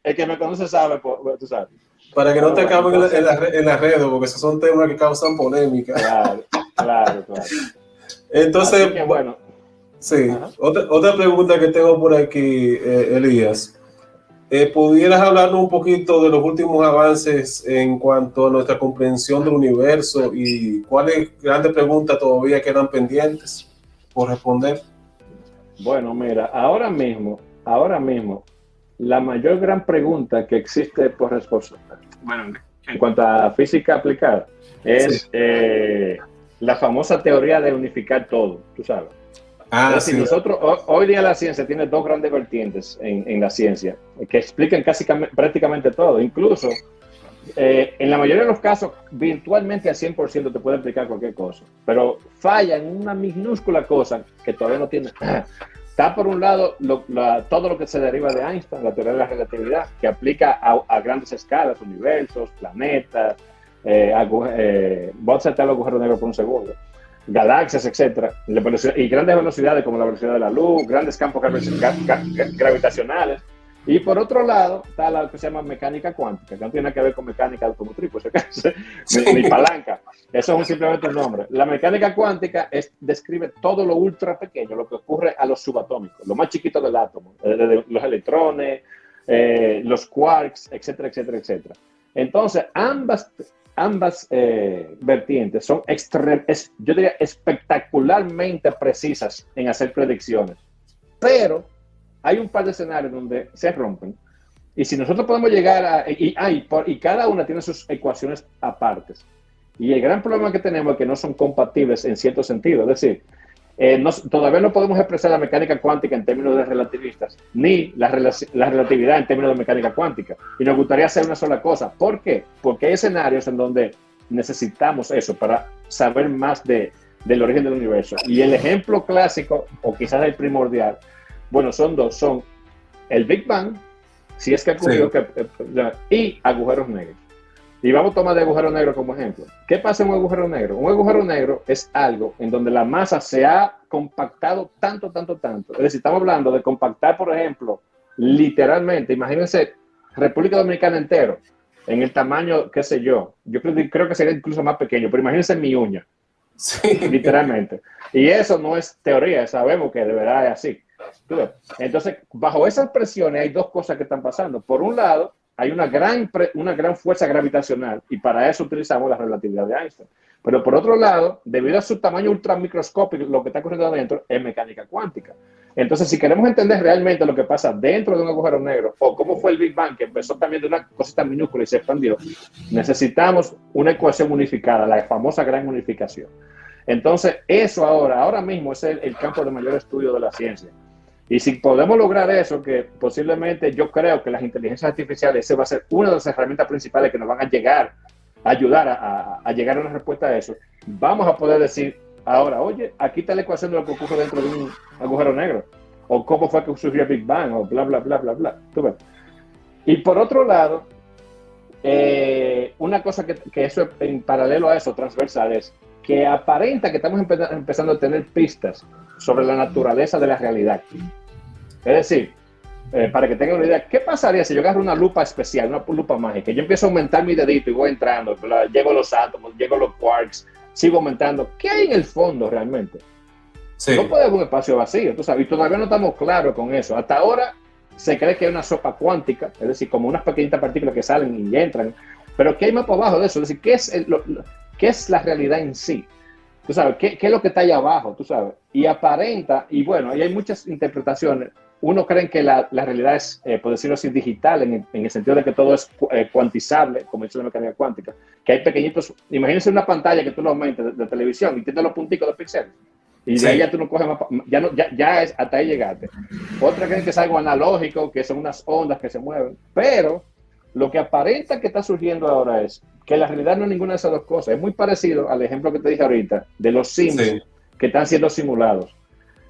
Speaker 2: El que me conoce sabe, pues, tú sabes.
Speaker 1: Para que no te acaben en la red, porque esos son temas que causan polémica.
Speaker 2: Claro.
Speaker 1: Entonces,
Speaker 2: que, bueno.
Speaker 1: Sí. Otra pregunta que tengo por aquí, Elías. ¿Pudieras hablarnos un poquito de los últimos avances en cuanto a nuestra comprensión del universo y cuáles grandes preguntas todavía quedan pendientes por responder?
Speaker 2: Bueno, mira, ahora mismo, la mayor gran pregunta que existe por responder, bueno, en cuanto a física aplicada, es la famosa teoría de unificar todo, tú sabes. Es decir, nosotros, hoy día la ciencia tiene dos grandes vertientes en la ciencia que explican prácticamente todo. Incluso, en la mayoría de los casos, virtualmente al 100% te puede explicar cualquier cosa, pero falla en una minúscula cosa que todavía no tiene. Está por un lado todo lo que se deriva de Einstein, la teoría de la relatividad, que aplica a grandes escalas, universos, planetas, voy a saltar el agujero negro por un segundo, galaxias, etcétera, y grandes velocidades como la velocidad de la luz, grandes campos gravitacionales. Y por otro lado está lo que se llama mecánica cuántica, que no tiene nada que ver con mecánica automotriz, por si acaso, ni palanca. Eso es simplemente un nombre. La mecánica cuántica describe todo lo ultra pequeño, lo que ocurre a los subatómicos, lo más chiquito del átomo, los electrones, los quarks, etcétera, etcétera, etcétera. Entonces, ambas vertientes son yo diría espectacularmente precisas en hacer predicciones, pero hay un par de escenarios donde se rompen y si nosotros podemos llegar y cada una tiene sus ecuaciones apartes y el gran problema que tenemos es que no son compatibles en cierto sentido, es decir, todavía no podemos expresar la mecánica cuántica en términos de relativistas, ni la relatividad en términos de mecánica cuántica. Y nos gustaría hacer una sola cosa. ¿Por qué? Porque hay escenarios en donde necesitamos eso para saber más del origen del universo. Y el ejemplo clásico, o quizás el primordial, bueno, son dos. Son el Big Bang, si es que ocurrió, y agujeros negros. Y vamos a tomar de agujero negro como ejemplo. ¿Qué pasa en un agujero negro? Un agujero negro es algo en donde la masa se ha compactado tanto, tanto, tanto. Es decir, estamos hablando de compactar, por ejemplo, literalmente, imagínense República Dominicana entero, en el tamaño, qué sé yo creo que sería incluso más pequeño, pero imagínense mi uña,
Speaker 1: Sí.
Speaker 2: literalmente. Y eso no es teoría, sabemos que de verdad es así. Entonces, bajo esas presiones hay dos cosas que están pasando. Por un lado, hay una gran fuerza gravitacional y para eso utilizamos la relatividad de Einstein. Pero por otro lado, debido a su tamaño ultramicroscópico, lo que está ocurriendo adentro es mecánica cuántica. Entonces, si queremos entender realmente lo que pasa dentro de un agujero negro o cómo fue el Big Bang, que empezó también de una cosita minúscula y se expandió, necesitamos una ecuación unificada, la famosa gran unificación. Entonces, eso ahora mismo es el campo de mayor estudio de la ciencia. Y si podemos lograr eso, que posiblemente yo creo que las inteligencias artificiales, esa va a ser una de las herramientas principales que nos van a ayudar a llegar a una respuesta a eso, vamos a poder decir ahora, oye, aquí está la ecuación de lo que ocurre dentro de un agujero negro, o cómo fue que surgió el Big Bang, o bla, bla, bla, bla, bla. ¿Tú ves? Y por otro lado, una cosa que eso en paralelo a eso, transversal, es que aparenta que estamos empezando a tener pistas sobre la naturaleza de la realidad. Es decir, para que tengan una idea, ¿qué pasaría si yo agarro una lupa especial, una lupa mágica? Yo empiezo a aumentar mi dedito y voy entrando, llego a los átomos, llego a los quarks, sigo aumentando. ¿Qué hay en el fondo realmente?
Speaker 1: Sí.
Speaker 2: No puede haber un espacio vacío, tú sabes, y todavía no estamos claros con eso. Hasta ahora se cree que hay una sopa cuántica, es decir, como unas pequeñitas partículas que salen y entran, pero ¿qué hay más por abajo de eso? Es decir, ¿qué es la realidad en sí? Tú sabes, ¿qué es lo que está ahí abajo? Tú sabes, y aparenta, y bueno, ahí hay muchas interpretaciones. Uno cree que la realidad es, por decirlo así, digital, en el sentido de que todo es cuantizable, como dice la mecánica cuántica, que hay pequeñitos, imagínense una pantalla que tú lo aumentes de televisión y tienes los punticos de píxeles, y de ahí ya tú no coges más, ya es, hasta ahí llegaste. Otra creen que es algo analógico, que son unas ondas que se mueven, pero lo que aparenta que está surgiendo ahora es que la realidad no es ninguna de esas dos cosas. Es muy parecido al ejemplo que te dije ahorita de los Sims, sí, que están siendo simulados,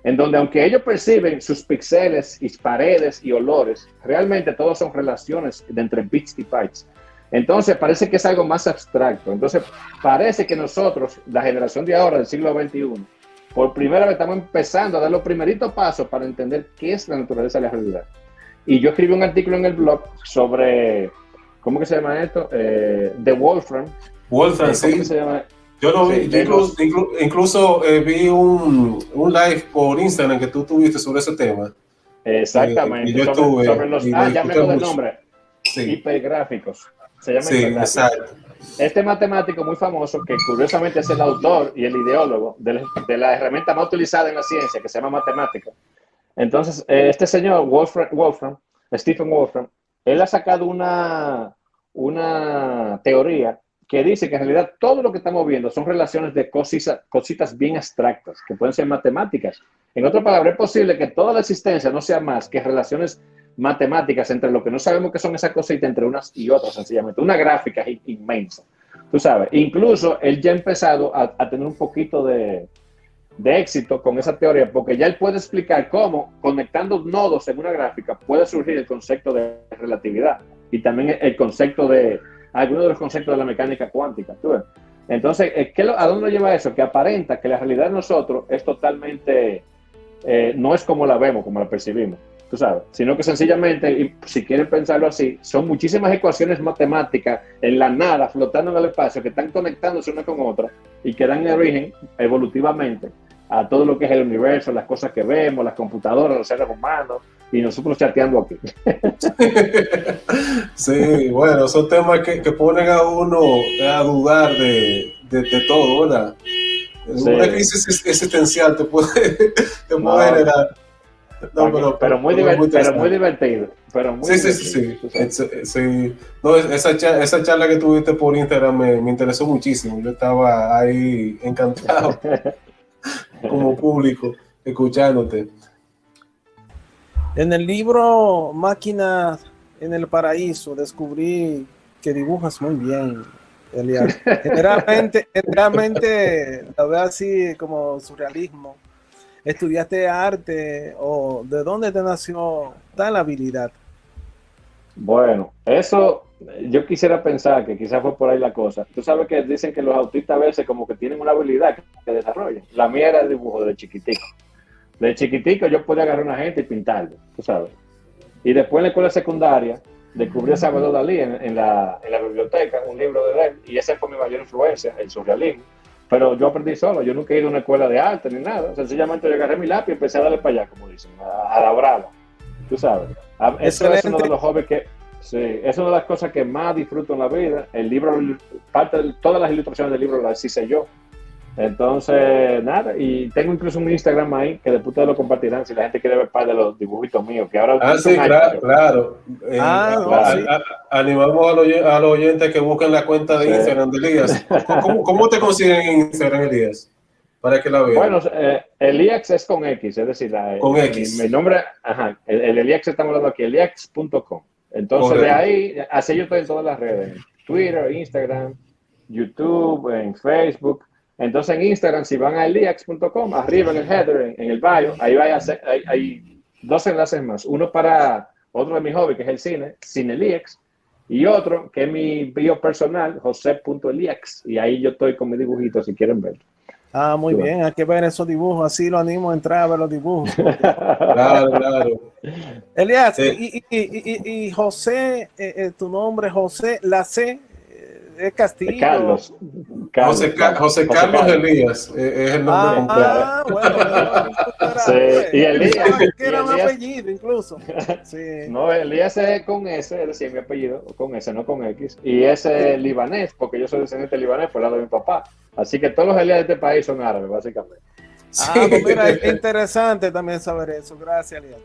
Speaker 2: en donde aunque ellos perciben sus píxeles y paredes y olores, realmente todos son relaciones de entre bits y bytes. Entonces parece que es algo más abstracto. Entonces parece que nosotros, la generación de ahora del siglo XXI, por primera vez estamos empezando a dar los primeritos pasos para entender qué es la naturaleza de la realidad. Y yo escribí un artículo en el blog sobre, ¿cómo que se llama esto? De Wolfram.
Speaker 1: Wolfram,
Speaker 2: ¿Cómo
Speaker 1: sí.
Speaker 2: que se llama?
Speaker 1: Yo lo vi,
Speaker 2: Sí,
Speaker 1: incluso vi un live por Instagram que tú tuviste sobre ese tema.
Speaker 2: Exactamente.
Speaker 1: Y yo estuve.
Speaker 2: Sobre los, ya me acuerdo del nombre.
Speaker 1: Sí.
Speaker 2: Hipergráficos. Se llama
Speaker 1: Sí,
Speaker 2: hipergráficos.
Speaker 1: exacto.
Speaker 2: Este matemático muy famoso, que curiosamente es el autor y el ideólogo de la herramienta más utilizada en la ciencia, que se llama matemática. Entonces, este señor, Stephen Wolfram, él ha sacado una teoría que dice que en realidad todo lo que estamos viendo son relaciones de cositas bien abstractas, que pueden ser matemáticas. En otras palabras, es posible que toda la existencia no sea más que relaciones matemáticas entre lo que no sabemos que son esas cositas entre unas y otras, sencillamente. Una gráfica inmensa, tú sabes. Incluso él ya ha empezado a tener un poquito de éxito con esa teoría, porque ya él puede explicar cómo, conectando nodos en una gráfica, puede surgir el concepto de relatividad y también el concepto de algunos de los conceptos de la mecánica cuántica. ¿Tú ves? Entonces, ¿a dónde lo lleva eso? Que aparenta que la realidad de nosotros es totalmente, no es como la vemos, como la percibimos, tú sabes, sino que sencillamente, y si quieren pensarlo así, son muchísimas ecuaciones matemáticas en la nada, flotando en el espacio, que están conectándose una con otra y que dan origen evolutivamente a todo lo que es el universo, las cosas que vemos, las computadoras, los seres humanos, y nosotros chateando aquí.
Speaker 1: Sí, bueno, son temas que ponen a uno a dudar de todo, ¿verdad? Sí. Una crisis existencial te puede generar.
Speaker 2: No, pero muy divertido.
Speaker 1: Sí. No, esa charla que tuviste por Instagram me interesó muchísimo. Yo estaba ahí encantado como público escuchándote.
Speaker 3: En el libro Máquinas en el Paraíso descubrí que dibujas muy bien, Elias. Generalmente la veo así como surrealismo. ¿Estudiaste arte o de dónde te nació tal habilidad?
Speaker 2: Bueno, eso yo quisiera pensar que quizás fue por ahí la cosa. Tú sabes que dicen que los autistas a veces como que tienen una habilidad que desarrollan. La mía era el dibujo de chiquitico. De chiquitico yo podía agarrar a una gente y pintarlo, tú sabes. Y después en la escuela secundaria descubrí a Salvador Dalí en la biblioteca, un libro de él, y esa fue mi mayor influencia, el surrealismo. Pero yo aprendí solo, yo nunca he ido a una escuela de arte ni nada. Sencillamente yo agarré mi lápiz y empecé a darle para allá, como dicen, a la brava. Tú sabes. Eso es uno de los hobbies que, sí, es una de las cosas que más disfruto en la vida. El libro, parte de todas las ilustraciones del libro las hice yo. Entonces, nada, y tengo incluso un Instagram ahí que después ustedes lo compartirán si la gente quiere ver parte de los dibujitos míos, que ahora
Speaker 1: sí, claro, claro.
Speaker 3: Sí.
Speaker 1: Animamos a los oyentes que busquen la cuenta de Instagram de Elías. ¿Cómo te consiguen en Instagram, Elías? Para que la vean.
Speaker 2: Bueno, Elías es con X, es decir,
Speaker 1: con X.
Speaker 2: Mi nombre, el Elías que estamos hablando aquí, Elías.com. Entonces, correcto. De ahí, así yo estoy en todas las redes, Twitter, Instagram, YouTube, en Facebook. Entonces en Instagram, si van a eliax.com, arriba en el header, en el bio, ahí hay dos enlaces más. Uno para otro de mis hobbies, que es el cine, Cineliax, y otro que es mi bio personal, jose.eliax. Y ahí yo estoy con mis dibujitos, si quieren verlo.
Speaker 3: Muy bien, hay que ver esos dibujos, así lo animo a entrar a ver los dibujos.
Speaker 1: Claro.
Speaker 3: Elías, y José, tu nombre, José, la C, es Castillo.
Speaker 2: Carlos.
Speaker 1: José Carlos Elías es el nombre completo.
Speaker 3: Bueno.
Speaker 2: Sí. Y Elías.
Speaker 3: Que era un apellido incluso. Sí.
Speaker 2: No, Elías es con S, es decir, mi apellido, con S, no con X. Y es libanés, porque yo soy descendiente libanés por el lado de mi papá. Así que todos los Elías de este país son árabes, básicamente.
Speaker 3: Pues mira, es interesante también saber eso. Gracias, Elías.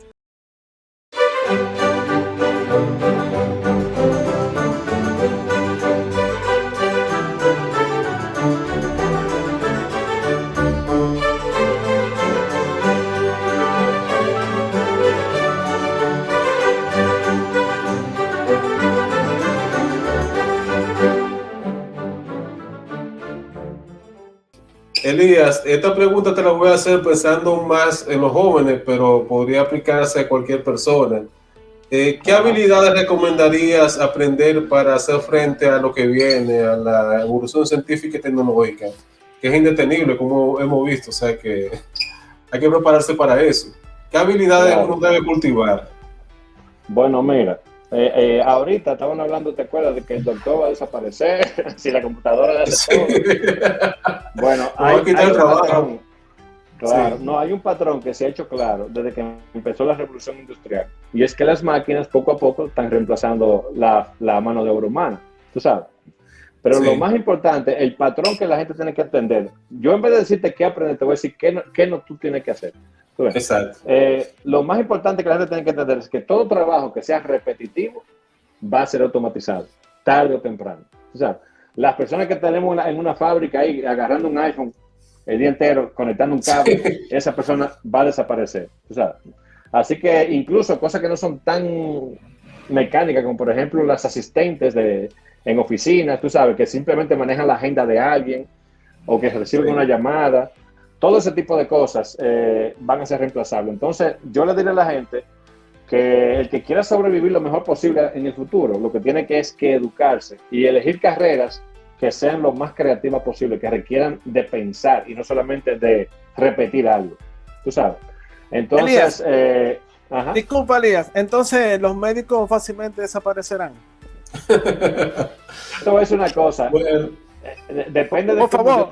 Speaker 1: Elías, esta pregunta te la voy a hacer pensando más en los jóvenes, pero podría aplicarse a cualquier persona. ¿Qué habilidades recomendarías aprender para hacer frente a lo que viene, a la evolución científica y tecnológica, que es indetenible, como hemos visto? O sea que hay que prepararse para eso. ¿Qué habilidades uno debe cultivar?
Speaker 2: Bueno, mira, ahorita estaban hablando, ¿te acuerdas de que el doctor va a desaparecer? Si la computadora hace todo. Bueno, hay un patrón. Claro, sí. No, hay un patrón que se ha hecho claro desde que empezó la revolución industrial. Y es que las máquinas poco a poco están reemplazando la mano de obra humana, tú sabes. Pero sí, lo más importante, el patrón que la gente tiene que entender. Yo en vez de decirte qué aprender, te voy a decir qué no tú tienes que hacer.
Speaker 1: Exacto.
Speaker 2: Lo más importante que la gente tiene que entender es que todo trabajo que sea repetitivo va a ser automatizado, tarde o temprano. O sea, las personas que tenemos en una fábrica ahí agarrando un iPhone el día entero, conectando un cable, sí, esa persona va a desaparecer. O sea, así que incluso cosas que no son tan mecánicas, como por ejemplo las asistentes en oficinas, tú sabes, que simplemente manejan la agenda de alguien o que reciben sí, una llamada. Todo ese tipo de cosas van a ser reemplazables. Entonces, yo le diré a la gente que el que quiera sobrevivir lo mejor posible en el futuro, lo que tiene que es que educarse y elegir carreras que sean lo más creativas posible, que requieran de pensar y no solamente de repetir algo. Tú sabes. Entonces,
Speaker 3: Elías, disculpa, Elías. Entonces, ¿los médicos fácilmente desaparecerán?
Speaker 2: Esto es una cosa.
Speaker 1: Bueno,
Speaker 2: depende de...
Speaker 3: Por favor,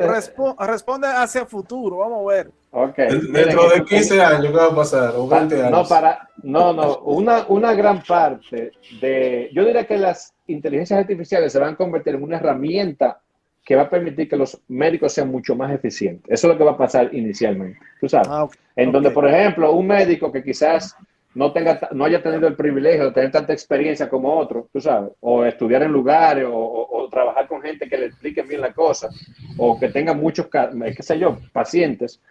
Speaker 3: responde hacia el futuro. Vamos a ver.
Speaker 2: Okay.
Speaker 1: Dentro de 15 años, ¿qué va a pasar? O 20 años.
Speaker 2: Una gran parte de... Yo diría que las inteligencias artificiales se van a convertir en una herramienta que va a permitir que los médicos sean mucho más eficientes. Eso es lo que va a pasar inicialmente, tú sabes. Donde, por ejemplo, un médico que quizás no haya tenido el privilegio de tener tanta experiencia como otro, tú sabes, o estudiar en lugares, o trabajar con gente que le expliquen bien la cosa, o que tenga muchos, qué sé yo, pacientes,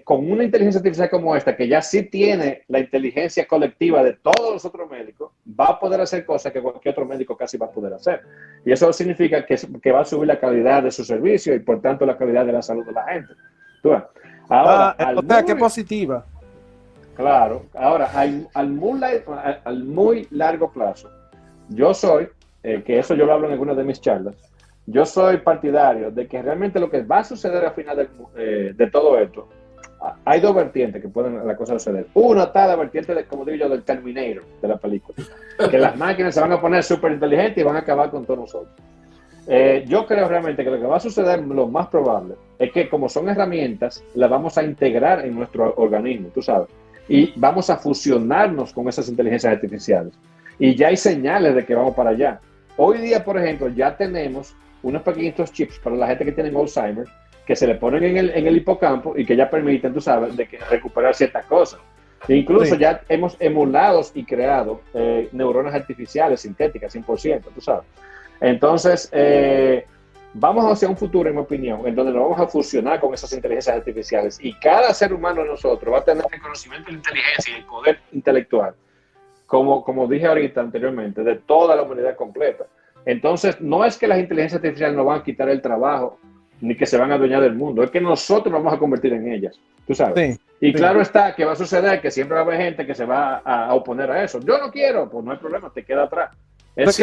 Speaker 2: con una inteligencia artificial como esta, que ya sí tiene la inteligencia colectiva de todos los otros médicos, va a poder hacer cosas que cualquier otro médico casi va a poder hacer. Y eso significa que va a subir la calidad de su servicio y por tanto la calidad de la salud de la gente. ¿Tú ves? Ahora,
Speaker 3: qué positiva.
Speaker 2: Claro. Ahora, al muy largo plazo, yo soy que eso yo lo hablo en algunas de mis charlas, yo soy partidario de que realmente lo que va a suceder al final de todo esto, hay dos vertientes que pueden la cosa suceder. Uno está la vertiente, como digo yo, del Terminator, de la película, que las máquinas se van a poner súper inteligentes y van a acabar con todos nosotros. Yo creo realmente que lo que va a suceder, lo más probable, es que como son herramientas, las vamos a integrar en nuestro organismo, tú sabes, y vamos a fusionarnos con esas inteligencias artificiales. Y ya hay señales de que vamos para allá. Hoy día, por ejemplo, ya tenemos unos pequeñitos chips para la gente que tiene Alzheimer, que se le ponen en el hipocampo y que ya permiten, tú sabes, de que recuperar ciertas cosas. E incluso ya hemos emulado y creado neuronas artificiales sintéticas, 100%, tú sabes. Entonces, vamos hacia un futuro, en mi opinión, en donde nos vamos a fusionar con esas inteligencias artificiales y cada ser humano de nosotros va a tener el conocimiento, la inteligencia y el poder intelectual, como dije ahorita anteriormente, de toda la humanidad completa. Entonces, no es que las inteligencias artificiales nos van a quitar el trabajo ni que se van a adueñar del mundo, es que nosotros nos vamos a convertir en ellas, tú sabes. Sí, y claro está que va a suceder que siempre va a haber gente que se va a oponer a eso. Yo no quiero, pues no hay problema, te queda atrás. Es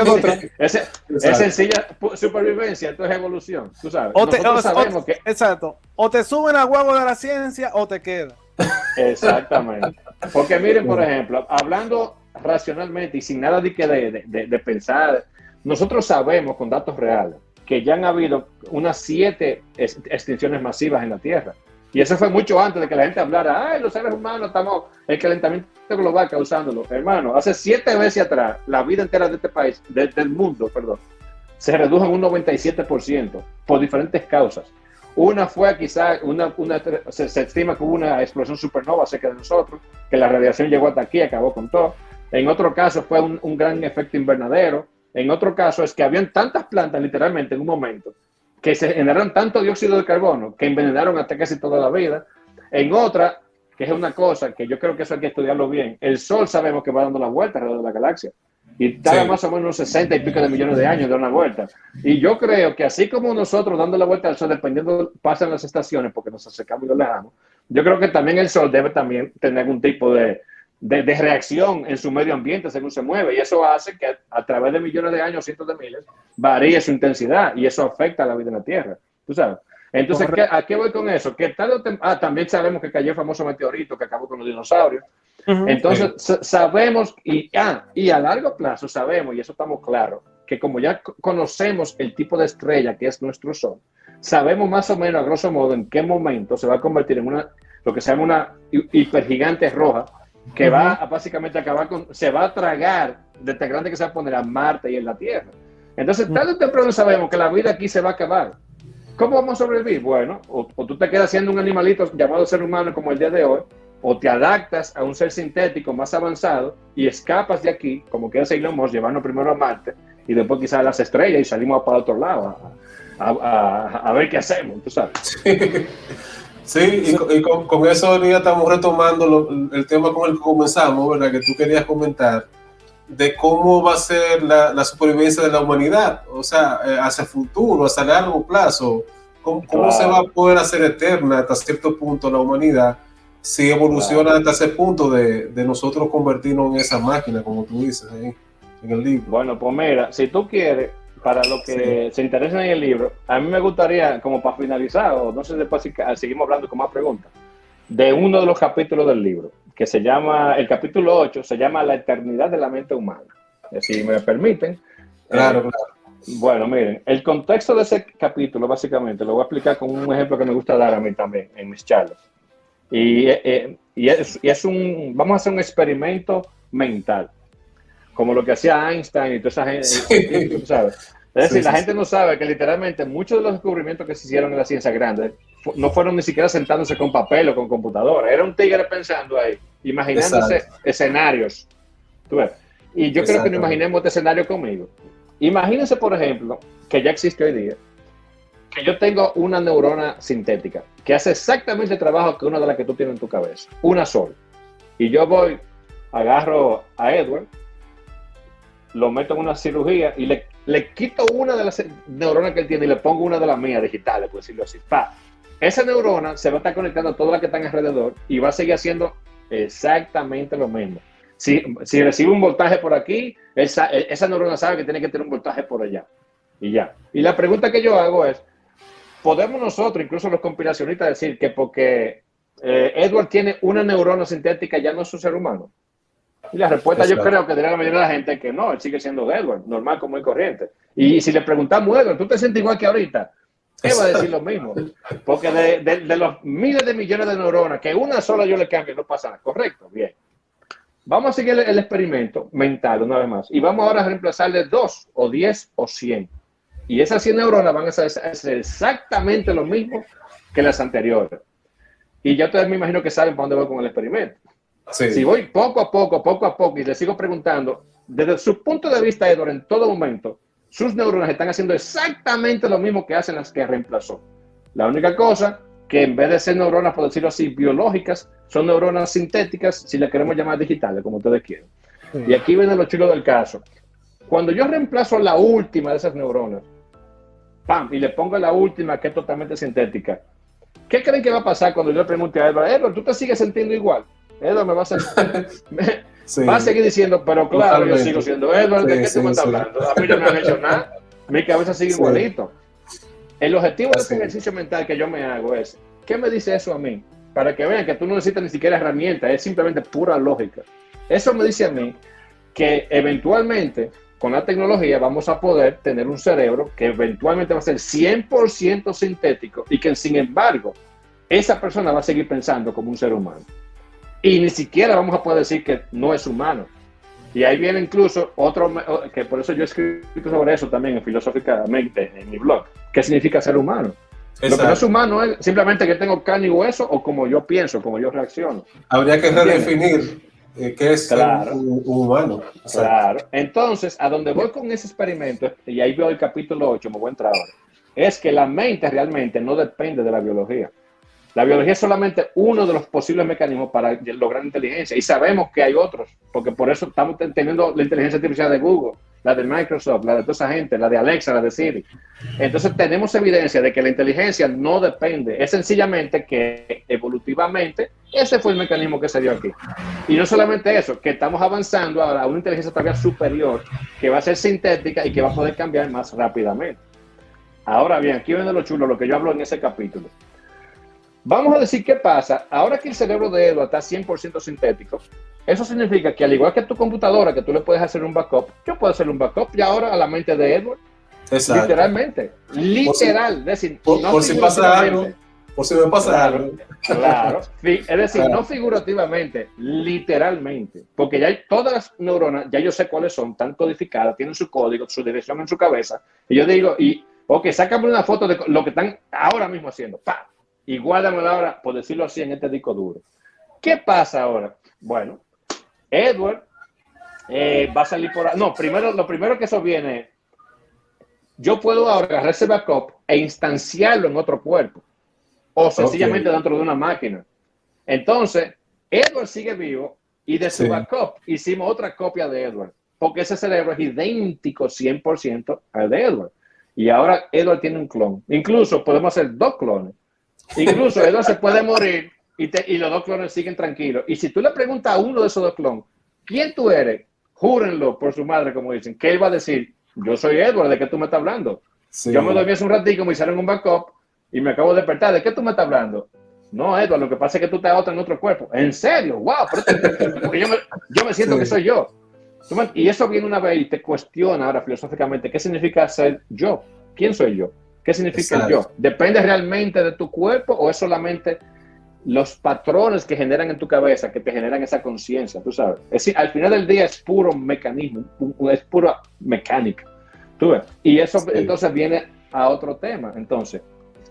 Speaker 2: sencilla supervivencia, esto es evolución, tú sabes. Nosotros sabemos que...
Speaker 3: Exacto, o te suben a huevo de la ciencia o te quedan.
Speaker 2: Exactamente. Porque miren, por ejemplo, hablando racionalmente y sin nada de pensar, nosotros sabemos con datos reales que ya han habido unas 7 extinciones masivas en la Tierra. Y eso fue mucho antes de que la gente hablara, ay, los seres humanos estamos, el calentamiento global causándolo. Hermano, hace 7 veces atrás, la vida entera de este país, del mundo, perdón, se redujo en un 97% por diferentes causas. Una fue quizás, se estima que hubo una explosión supernova cerca de nosotros, que la radiación llegó hasta aquí y acabó con todo. En otro caso fue un gran efecto invernadero. En otro caso es que habían tantas plantas literalmente en un momento que se generaron tanto dióxido de carbono que envenenaron hasta casi toda la vida. En otra, que es una cosa que yo creo que eso hay que estudiarlo bien, el Sol sabemos que va dando la vuelta alrededor de la galaxia y tarda más o menos unos 60 y pico de millones de años de una vuelta. Y yo creo que así como nosotros dando la vuelta al Sol, dependiendo, pasan las estaciones porque nos acercamos y lo alejamos, yo creo que también el Sol debe también tener algún tipo de reacción en su medio ambiente según se mueve, y eso hace que a través de millones de años, cientos de miles, varíe su intensidad y eso afecta a la vida en la Tierra, tú sabes. Entonces, ¿a qué voy con eso? Que también sabemos que cayó el famoso meteorito que acabó con los dinosaurios. Entonces, sabemos y a largo plazo sabemos, y eso estamos claros, que como ya conocemos el tipo de estrella que es nuestro Sol, sabemos más o menos, a grosso modo, en qué momento se va a convertir en lo que se llama una hipergigante roja, que va a básicamente acabar se va a tragar de tan grande que se va a poner a Marte y en la Tierra. Entonces, tarde o temprano sabemos que la vida aquí se va a acabar. ¿Cómo vamos a sobrevivir? Bueno, o tú te quedas siendo un animalito llamado ser humano como el día de hoy, o te adaptas a un ser sintético más avanzado y escapas de aquí, como queda Elon Musk, llevarnos primero a Marte y después quizás a las estrellas y salimos para otro lado a ver qué hacemos, tú sabes.
Speaker 1: Sí, y con eso ya estamos retomando el tema con el que comenzamos, ¿verdad? Que tú querías comentar de cómo va a ser la supervivencia de la humanidad, o sea, hacia el futuro, hacia largo plazo, cómo se va a poder hacer eterna hasta cierto punto la humanidad si evoluciona hasta ese punto de nosotros convertirnos en esa máquina, como tú dices ahí en el libro.
Speaker 2: Bueno, pues mira, si tú quieres, para los que se interesan en el libro, a mí me gustaría, como para finalizar, o no sé después si seguimos hablando con más preguntas, de uno de los capítulos del libro, que se llama, el capítulo 8, se llama La eternidad de la mente humana. Si me permiten.
Speaker 1: Claro.
Speaker 2: Bueno, miren, el contexto de ese capítulo, básicamente, lo voy a explicar con un ejemplo que me gusta dar a mí también, en mis charlas. Vamos a hacer un experimento mental, como lo que hacía Einstein y toda esa gente, ¿tú sabes? Es decir, la gente no sabe que literalmente muchos de los descubrimientos que se hicieron en la ciencia grande no fueron ni siquiera sentándose con papel o con computadora. Era un tigre pensando ahí, imaginándose escenarios. ¿Tú ves? Y yo creo que no imaginemos este escenario conmigo. Imagínense, por ejemplo, que ya existe hoy día, que yo tengo una neurona sintética que hace exactamente el trabajo que una de las que tú tienes en tu cabeza, una sola. Y yo agarro a Edward, lo meto en una cirugía y le quito una de las neuronas que él tiene y le pongo una de las mías digitales, por decirlo así. Esa neurona se va a estar conectando a todas las que están alrededor y va a seguir haciendo exactamente lo mismo. si recibe un voltaje por aquí, esa neurona sabe que tiene que tener un voltaje por allá. Y ya. Y la pregunta que yo hago es, ¿podemos nosotros, incluso los compilacionistas, decir que porque Edward tiene una neurona sintética ya no es un ser humano? Y la respuesta yo creo que diría la mayoría de la gente que no, él sigue siendo Edward, normal como el corriente. Y si le preguntamos, Edward, ¿tú te sientes igual que ahorita? Él va a decir lo mismo. Porque de los miles de millones de neuronas, que una sola yo le cambio, no pasa nada. Correcto, bien. Vamos a seguir el experimento mental una vez más. Y vamos ahora a reemplazarle 2 o 10 o 100. Y esas 100 neuronas van a hacer exactamente lo mismo que las anteriores. Y ya ustedes me imagino que saben para dónde voy con el experimento.
Speaker 1: Sí.
Speaker 2: Si voy poco a poco, y le sigo preguntando, desde su punto de vista, Edward, en todo momento, sus neuronas están haciendo exactamente lo mismo que hacen las que reemplazó. La única cosa que en vez de ser neuronas, por decirlo así, biológicas, son neuronas sintéticas, si las queremos llamar digitales, como ustedes quieran. Sí. Y aquí viene lo chulo del caso. Cuando yo reemplazo la última de esas neuronas, ¡pam!, y le pongo la última que es totalmente sintética, ¿qué creen que va a pasar cuando yo le pregunte a Edward, Edward, ¿tú te sigues sintiendo igual? Edward me va a va a seguir diciendo, pero claro, totalmente. Yo sigo siendo Edward, ¿de qué tú me estás hablando? A mí no me han hecho nada, mi cabeza sigue igualito. El objetivo de este ejercicio mental que yo me hago es, ¿qué me dice eso a mí? Para que vean que tú no necesitas ni siquiera herramientas, es simplemente pura lógica. Eso me dice a mí que eventualmente, con la tecnología, vamos a poder tener un cerebro que eventualmente va a ser 100% sintético y que, sin embargo, esa persona va a seguir pensando como un ser humano. Y ni siquiera vamos a poder decir que no es humano. Y ahí viene incluso otro, que por eso yo he escrito sobre eso también filosóficamente en mi blog. ¿Qué significa ser humano? Exacto. Lo que no es humano es simplemente que tengo carne y hueso o como yo pienso, como yo reacciono.
Speaker 1: Habría que redefinir qué es
Speaker 2: claro.
Speaker 1: un humano.
Speaker 2: Exacto. Claro. Entonces, a donde voy con ese experimento, y ahí veo el capítulo 8, me voy a entrar ahora, es que la mente realmente no depende de la biología. La biología es solamente uno de los posibles mecanismos para lograr inteligencia. Y sabemos que hay otros, porque por eso estamos teniendo la inteligencia artificial de Google, la de Microsoft, la de toda esa gente, la de Alexa, la de Siri. Entonces tenemos evidencia de que la inteligencia no depende. Es sencillamente que evolutivamente ese fue el mecanismo que se dio aquí. Y no solamente eso, que estamos avanzando a una inteligencia todavía superior, que va a ser sintética y que va a poder cambiar más rápidamente. Ahora bien, aquí viene lo chulo, lo que yo hablo en ese capítulo. Vamos a decir qué pasa. Ahora que el cerebro de Edward está 100% sintético, eso significa que al igual que tu computadora, que tú le puedes hacer un backup, yo puedo hacer un backup y ahora a la mente de Edward. Exacto. Literalmente. Literal. Es decir,
Speaker 1: por si pasa algo. Por si me pasa algo.
Speaker 2: Claro. Es decir, claro. No figurativamente, literalmente. Porque ya hay todas las neuronas, ya yo sé cuáles son, están codificadas, tienen su código, su dirección en su cabeza. Y yo digo, ok, sácame una foto de lo que están ahora mismo haciendo. ¡Pam! Y guárdamela ahora, por decirlo así, en este disco duro. ¿Qué pasa ahora? Bueno, Edward va a salir por... No, lo primero que eso viene, yo puedo ahora agarrar ese backup e instanciarlo en otro cuerpo. O sencillamente dentro de una máquina. Entonces, Edward sigue vivo y de su backup hicimos otra copia de Edward. Porque ese cerebro es idéntico 100% al de Edward. Y ahora Edward tiene un clon. Incluso podemos hacer 2 clones. Incluso Edward se puede morir y los 2 clones siguen tranquilos. Y si tú le preguntas a uno de esos 2 clones, ¿quién tú eres? Júrenlo por su madre, como dicen. ¿Qué él va a decir? Yo soy Edward, ¿de qué tú me estás hablando? Sí. Yo me dormí hace un ratito, me hicieron un backup y me acabo de despertar. ¿De qué tú me estás hablando? No, Edward, lo que pasa es que tú estás en otro cuerpo. ¿En serio? ¡Wow! Porque yo me siento que soy yo. Y eso viene una vez y te cuestiona ahora filosóficamente, ¿qué significa ser yo? ¿Quién soy yo? ¿Qué significa el yo? ¿Depende realmente de tu cuerpo o es solamente los patrones que generan en tu cabeza que te generan esa conciencia? Tú sabes. Es decir, al final del día es puro mecanismo, es pura mecánica. ¿Tú ves? Y eso entonces viene a otro tema, entonces,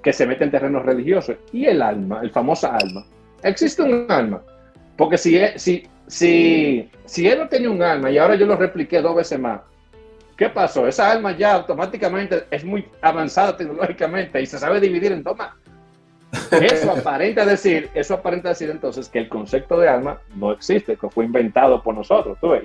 Speaker 2: que se mete en terrenos religiosos. ¿Y el alma, el famoso alma? ¿Existe un alma? Porque si él no tenía un alma y ahora yo lo repliqué 2 veces más, ¿qué pasó? Esa alma ya automáticamente es muy avanzada tecnológicamente y se sabe dividir en 2 más. Eso aparenta decir entonces que el concepto de alma no existe, que fue inventado por nosotros. ¿Tú ves?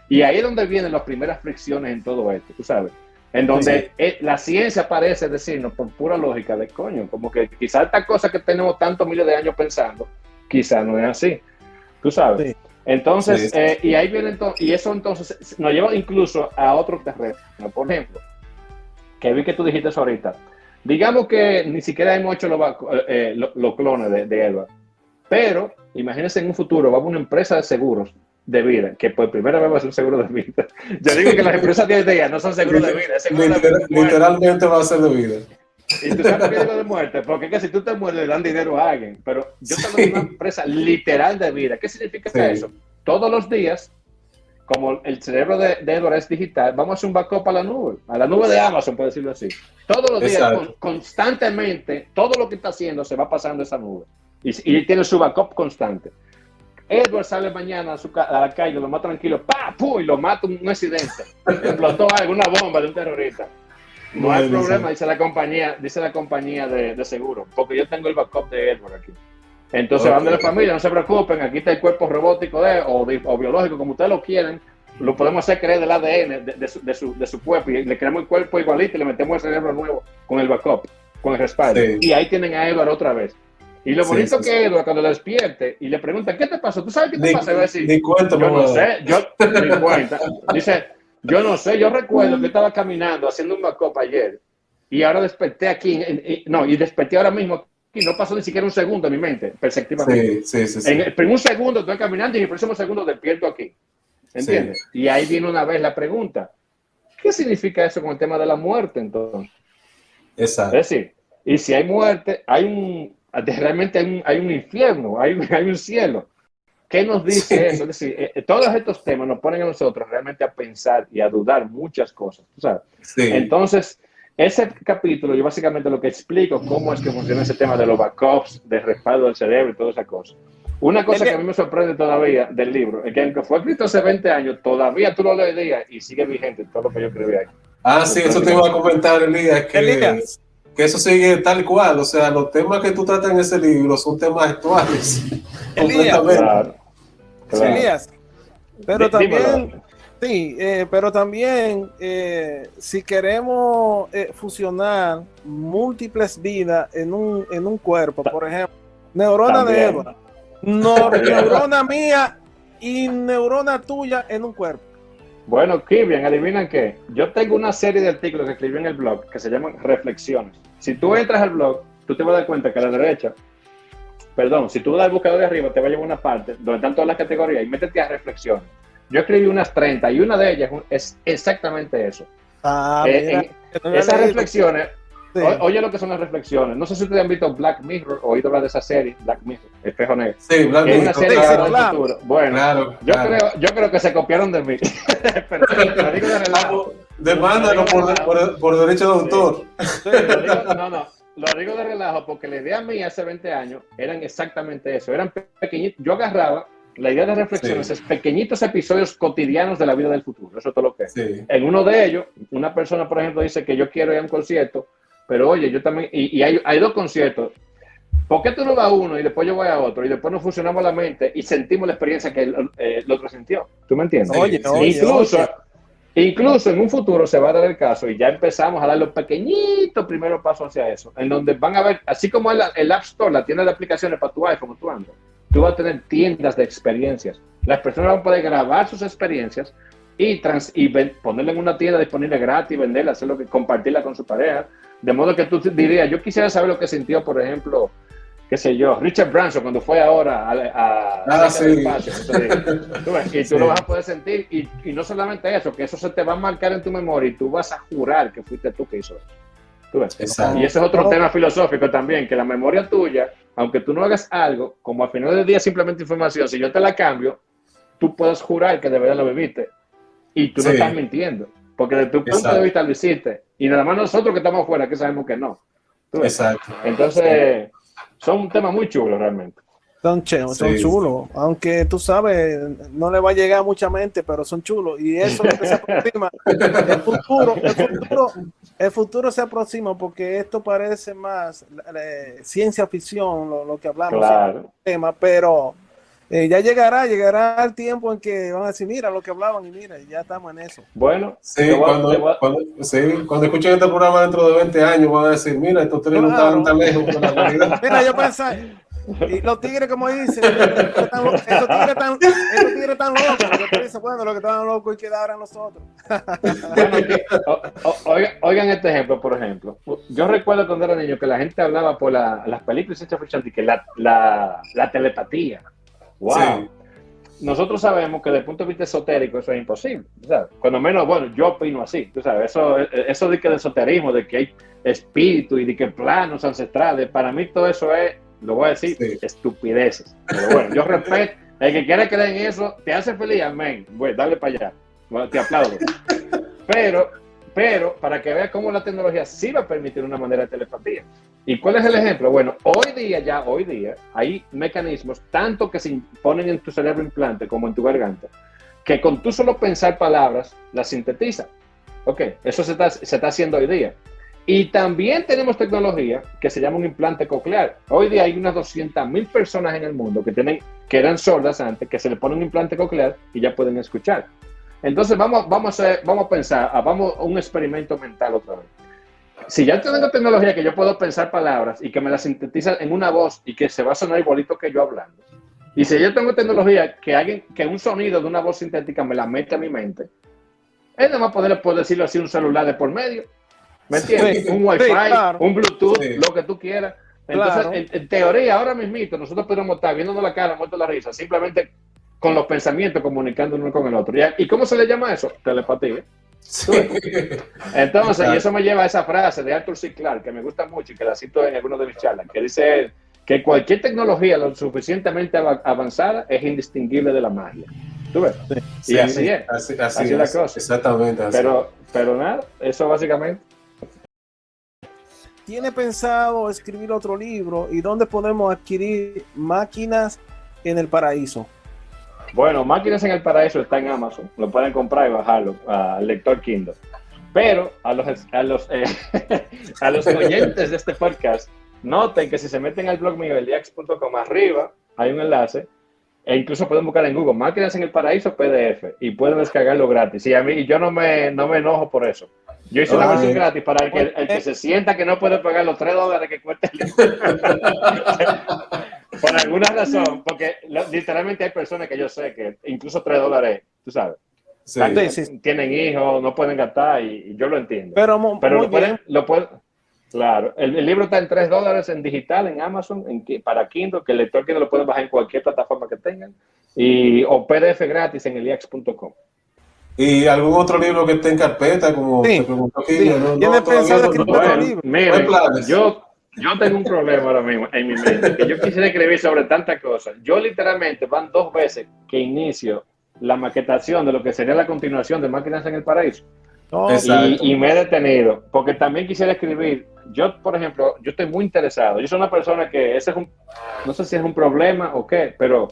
Speaker 2: Y ahí es donde vienen las primeras fricciones en todo esto, tú sabes. En donde la ciencia parece decirnos por pura lógica de coño, como que quizás esta cosa que tenemos tantos miles de años pensando, quizás no es así. Tú sabes. Sí. Entonces,
Speaker 1: Sí, sí.
Speaker 2: y ahí viene y eso entonces nos lleva incluso a otro terreno. Por ejemplo, que vi que tú dijiste eso ahorita. Digamos que ni siquiera hemos hecho los clones de Edward, pero imagínense en un futuro, vamos a una empresa de seguros de vida, que por primera vez va a ser un seguro de vida. Yo digo que las empresas de hoy día no son seguros de vida, es seguro de muerte.
Speaker 1: Literalmente va a ser de vida.
Speaker 2: Y tú sabes por qué digo de muerte, porque es que si tú te mueres le dan dinero a alguien, pero yo te hablo de una empresa literal de vida. ¿Qué significa eso? Todos los días, como el cerebro de Edward es digital, vamos a hacer un backup a la nube de Amazon, por decirlo así. Todos los días, constantemente, todo lo que está haciendo se va pasando a esa nube. Y tiene su backup constante. Edward sale mañana a la calle, lo más tranquilo, ¡pah! ¡Pum! Y lo mata un accidente. Explotó alguna bomba de un terrorista. No hay problema, dice la compañía de seguro, porque yo tengo el backup de Edward aquí. Entonces van de la familia, no se preocupen, aquí está el cuerpo robótico o biológico, como ustedes lo quieren, lo podemos hacer creer del ADN de su cuerpo y le creamos el cuerpo igualito y le metemos el cerebro nuevo con el backup, con el respaldo. Sí. Y ahí tienen a Edward otra vez. Y lo bonito que Edward, cuando le despierte y le pregunta, ¿qué te pasó? ¿Tú sabes qué te pasa? Y va a decir, yo no sé, ni cuenta. Dice, yo no sé, yo recuerdo que estaba caminando haciendo un backup ayer y ahora desperté aquí, y desperté ahora mismo y no pasó ni siquiera un segundo en mi mente, perceptivamente. Sí. En el primer segundo estoy caminando y en el próximo segundo despierto aquí. ¿Entiendes? Sí. Y ahí viene una vez la pregunta, ¿qué significa eso con el tema de la muerte entonces?
Speaker 1: Exacto.
Speaker 2: Es decir, y si hay muerte, realmente hay un infierno, hay un cielo. ¿Qué nos dice eso? Es decir, todos estos temas nos ponen a nosotros realmente a pensar y a dudar muchas cosas, ¿sabes? Sí. Entonces, ese capítulo yo básicamente lo que explico cómo es que funciona ese tema de los backups, de respaldo del cerebro y toda esa cosa. Una cosa que a mí me sorprende todavía del libro es que aunque fue escrito hace 20 años, todavía tú lo lees hoy día y sigue vigente todo lo que yo escribí ahí.
Speaker 1: Ah, sí, eso te iba a comentar, Elías, que eso sigue tal cual. O sea, los temas que tú tratas en ese libro son temas actuales.
Speaker 3: Elías, Elías, pero también... Sí, pero también si queremos fusionar múltiples vidas en un cuerpo, por ejemplo, neurona de Edward, neurona mía y neurona tuya en un cuerpo.
Speaker 2: Bueno, Kivian, ¿adivinan qué? Yo tengo una serie de artículos que escribí en el blog que se llaman Reflexiones. Si tú entras al blog, tú te vas a dar cuenta que a la derecha, si tú das el buscador de arriba, te va a llevar una parte donde están todas las categorías y métete a Reflexiones. Yo escribí unas 30 y una de ellas es exactamente eso. Esas reflexiones, sí. Oye lo que son las reflexiones. No sé si ustedes han visto Black Mirror o oído hablar de esa serie, Black Mirror, Espejo Negro.
Speaker 1: Sí, Black Mirror.
Speaker 2: Es una serie
Speaker 1: claro,
Speaker 2: del futuro. Bueno, claro. Yo creo que se copiaron de mí. Pero lo digo de relajo.
Speaker 1: Demándalo por derecho de autor.
Speaker 2: Sí, lo digo de relajo porque la idea mía hace 20 años eran exactamente eso. Eran pequeñitos. Yo agarraba. La idea de reflexiones es pequeñitos episodios cotidianos de la vida del futuro. Eso es todo lo que es. Sí. En uno de ellos, una persona, por ejemplo, dice que yo quiero ir a un concierto, pero oye, yo también, y hay dos conciertos. ¿Por qué tú no vas a uno y después yo voy a otro? Y después nos fusionamos la mente y sentimos la experiencia que el otro sintió. ¿Tú me entiendes? Incluso en un futuro se va a dar el caso y ya empezamos a dar los pequeñitos primeros pasos hacia eso, en donde van a ver, así como el App Store, la tienda de aplicaciones para tu iPhone o tu Android, tú vas a tener tiendas de experiencias. Las personas van a poder grabar sus experiencias y ponerla en una tienda disponible gratis, venderla, compartirla con su pareja. De modo que tú dirías, yo quisiera saber lo que sintió, por ejemplo, qué sé yo, Richard Branson cuando fue ahora a
Speaker 1: sí.
Speaker 2: del espacio. Entonces, tú lo vas a poder sentir y no solamente eso, que eso se te va a marcar en tu memoria y tú vas a jurar que fuiste tú que hizo eso. Y ese es otro tema filosófico también, que la memoria tuya, aunque tú no hagas algo, como al final del día simplemente información, si yo te la cambio, tú puedes jurar que de verdad lo viviste y tú no estás mintiendo, porque desde tu punto de vista lo hiciste y nada más nosotros que estamos afuera que sabemos que no.
Speaker 1: Exacto.
Speaker 2: Entonces son un tema muy chulo realmente.
Speaker 3: Son chulos, aunque tú sabes, no le va a llegar a mucha mente, pero son chulos. Y eso es lo que se aproxima. El futuro se aproxima porque esto parece más ciencia ficción, lo que hablamos,
Speaker 2: claro.
Speaker 3: Tema, pero ya llegará el tiempo en que van a decir, mira lo que hablaban y mira, ya estamos en eso.
Speaker 2: Bueno,
Speaker 1: cuando escuchen este programa dentro de 20 años van a decir, mira, estos tres no estaban tan lejos de la realidad.
Speaker 3: Mira, Y los tigres, como dicen, esos tigres tan locos, que tú dices, bueno, los que estaban locos y quedaron nosotros.
Speaker 2: Bueno, oigan este ejemplo, por ejemplo. Yo recuerdo cuando era niño que la gente hablaba por las películas de ciencia ficción, que la telepatía. ¡Wow! Sí. Nosotros sabemos que desde el punto de vista esotérico eso es imposible, ¿sabes? Cuando menos, bueno, yo opino así, tú sabes, eso de que de esoterismo, de que hay espíritu y de que planos ancestrales, para mí todo eso es, lo voy a decir, sí, estupideces. Pero bueno, yo respeto, el que quiera creer en eso, te hace feliz, amén, bueno, dale para allá, bueno, te aplaudo. Pero, para que veas cómo la tecnología sí va a permitir una manera de telepatía. ¿Y cuál es el ejemplo? Bueno, hoy día, hay mecanismos, tanto que se ponen en tu cerebro implante como en tu garganta, que con tú solo pensar palabras, las sintetiza. Ok, eso se está haciendo hoy día. Y también tenemos tecnología que se llama un implante coclear. Hoy día hay unas 200,000 personas en el mundo que eran sordas antes, que se le pone un implante coclear y ya pueden escuchar. Entonces vamos a pensar, vamos a un experimento mental otra vez. Si ya tengo tecnología que yo puedo pensar palabras y que me las sintetiza en una voz y que se va a sonar igualito que yo hablando, y si yo tengo tecnología que un sonido de una voz sintética me la mete a mi mente, es nada más poder decirlo así, un celular de por medio, ¿me entiendes? Sí, un Wi-Fi, sí, claro, un Bluetooth, sí, lo que tú quieras. Entonces, claro, en teoría, ahora mismito, nosotros podemos estar viéndonos la cara, muerto la risa, simplemente con los pensamientos comunicándonos con el otro. ¿Y cómo se le llama eso? Telepatía. Sí. Entonces, claro, y eso me lleva a esa frase de Arthur C. Clarke, que me gusta mucho y que la cito en algunos de mis charlas, que dice que cualquier tecnología lo suficientemente avanzada es indistinguible de la magia. ¿Tú ves? Sí, y así es. Así es la cosa.
Speaker 1: Exactamente. Así.
Speaker 2: Pero nada, eso básicamente.
Speaker 3: ¿Tiene pensado escribir otro libro? ¿Y dónde podemos adquirir Máquinas en el Paraíso?
Speaker 2: Bueno, Máquinas en el Paraíso está en Amazon, lo pueden comprar y bajarlo al lector Kindle. Pero a los oyentes de este podcast, noten que si se meten al blog mío, eliax.com, arriba hay un enlace, e incluso pueden buscar en Google Máquinas en el Paraíso PDF y pueden descargarlo gratis. Y yo no me enojo por eso. Yo hice una versión gratis para el que se sienta que no puede pagar los $3 que cuesta el libro. Por alguna razón, porque literalmente hay personas que yo sé que incluso $3, tú sabes, sí, tienen hijos, no pueden gastar y yo lo entiendo. Pero lo pueden, claro, el libro está en $3 en digital en Amazon, para Kindle, que el lector Kindle lo puede bajar en cualquier plataforma que tengan, o PDF gratis en eliax.com.
Speaker 1: ¿Y algún otro libro que esté en carpeta? Como
Speaker 3: sí,
Speaker 1: te preguntó aquí.
Speaker 3: Sí. ¿Tienes pensado escribir otro libro?
Speaker 2: Miren, yo tengo un problema ahora mismo en mi mente, que yo quisiera escribir sobre tantas cosas. Yo literalmente van 2 veces que inicio la maquetación de lo que sería la continuación de Máquinas en el Paraíso. Y me he detenido, porque también quisiera escribir. Yo, por ejemplo, yo estoy muy interesado. Yo soy una persona que no sé si es un problema o qué, pero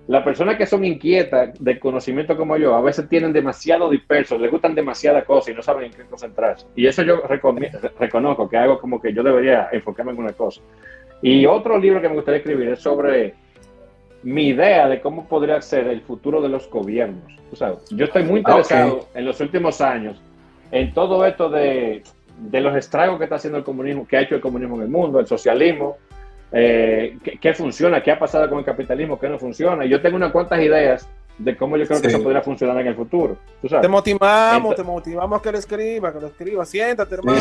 Speaker 2: las personas que son inquietas de conocimiento como yo, a veces tienen demasiado dispersos, les gustan demasiadas cosas y no saben en qué concentrarse. Y eso yo reconozco que hago como que yo debería enfocarme en una cosa. Y otro libro que me gustaría escribir es sobre mi idea de cómo podría ser el futuro de los gobiernos. ¿Tú sabes? Yo estoy muy interesado en los últimos años en todo esto de los estragos que está haciendo el comunismo, que ha hecho el comunismo en el mundo, el socialismo. ¿Qué funciona? ¿Qué ha pasado con el capitalismo? ¿Qué no funciona? Y yo tengo unas cuantas ideas de cómo yo creo que eso podría funcionar en el futuro. ¿Tú sabes?
Speaker 3: Te motivamos que lo escriba. Siéntate, hermano.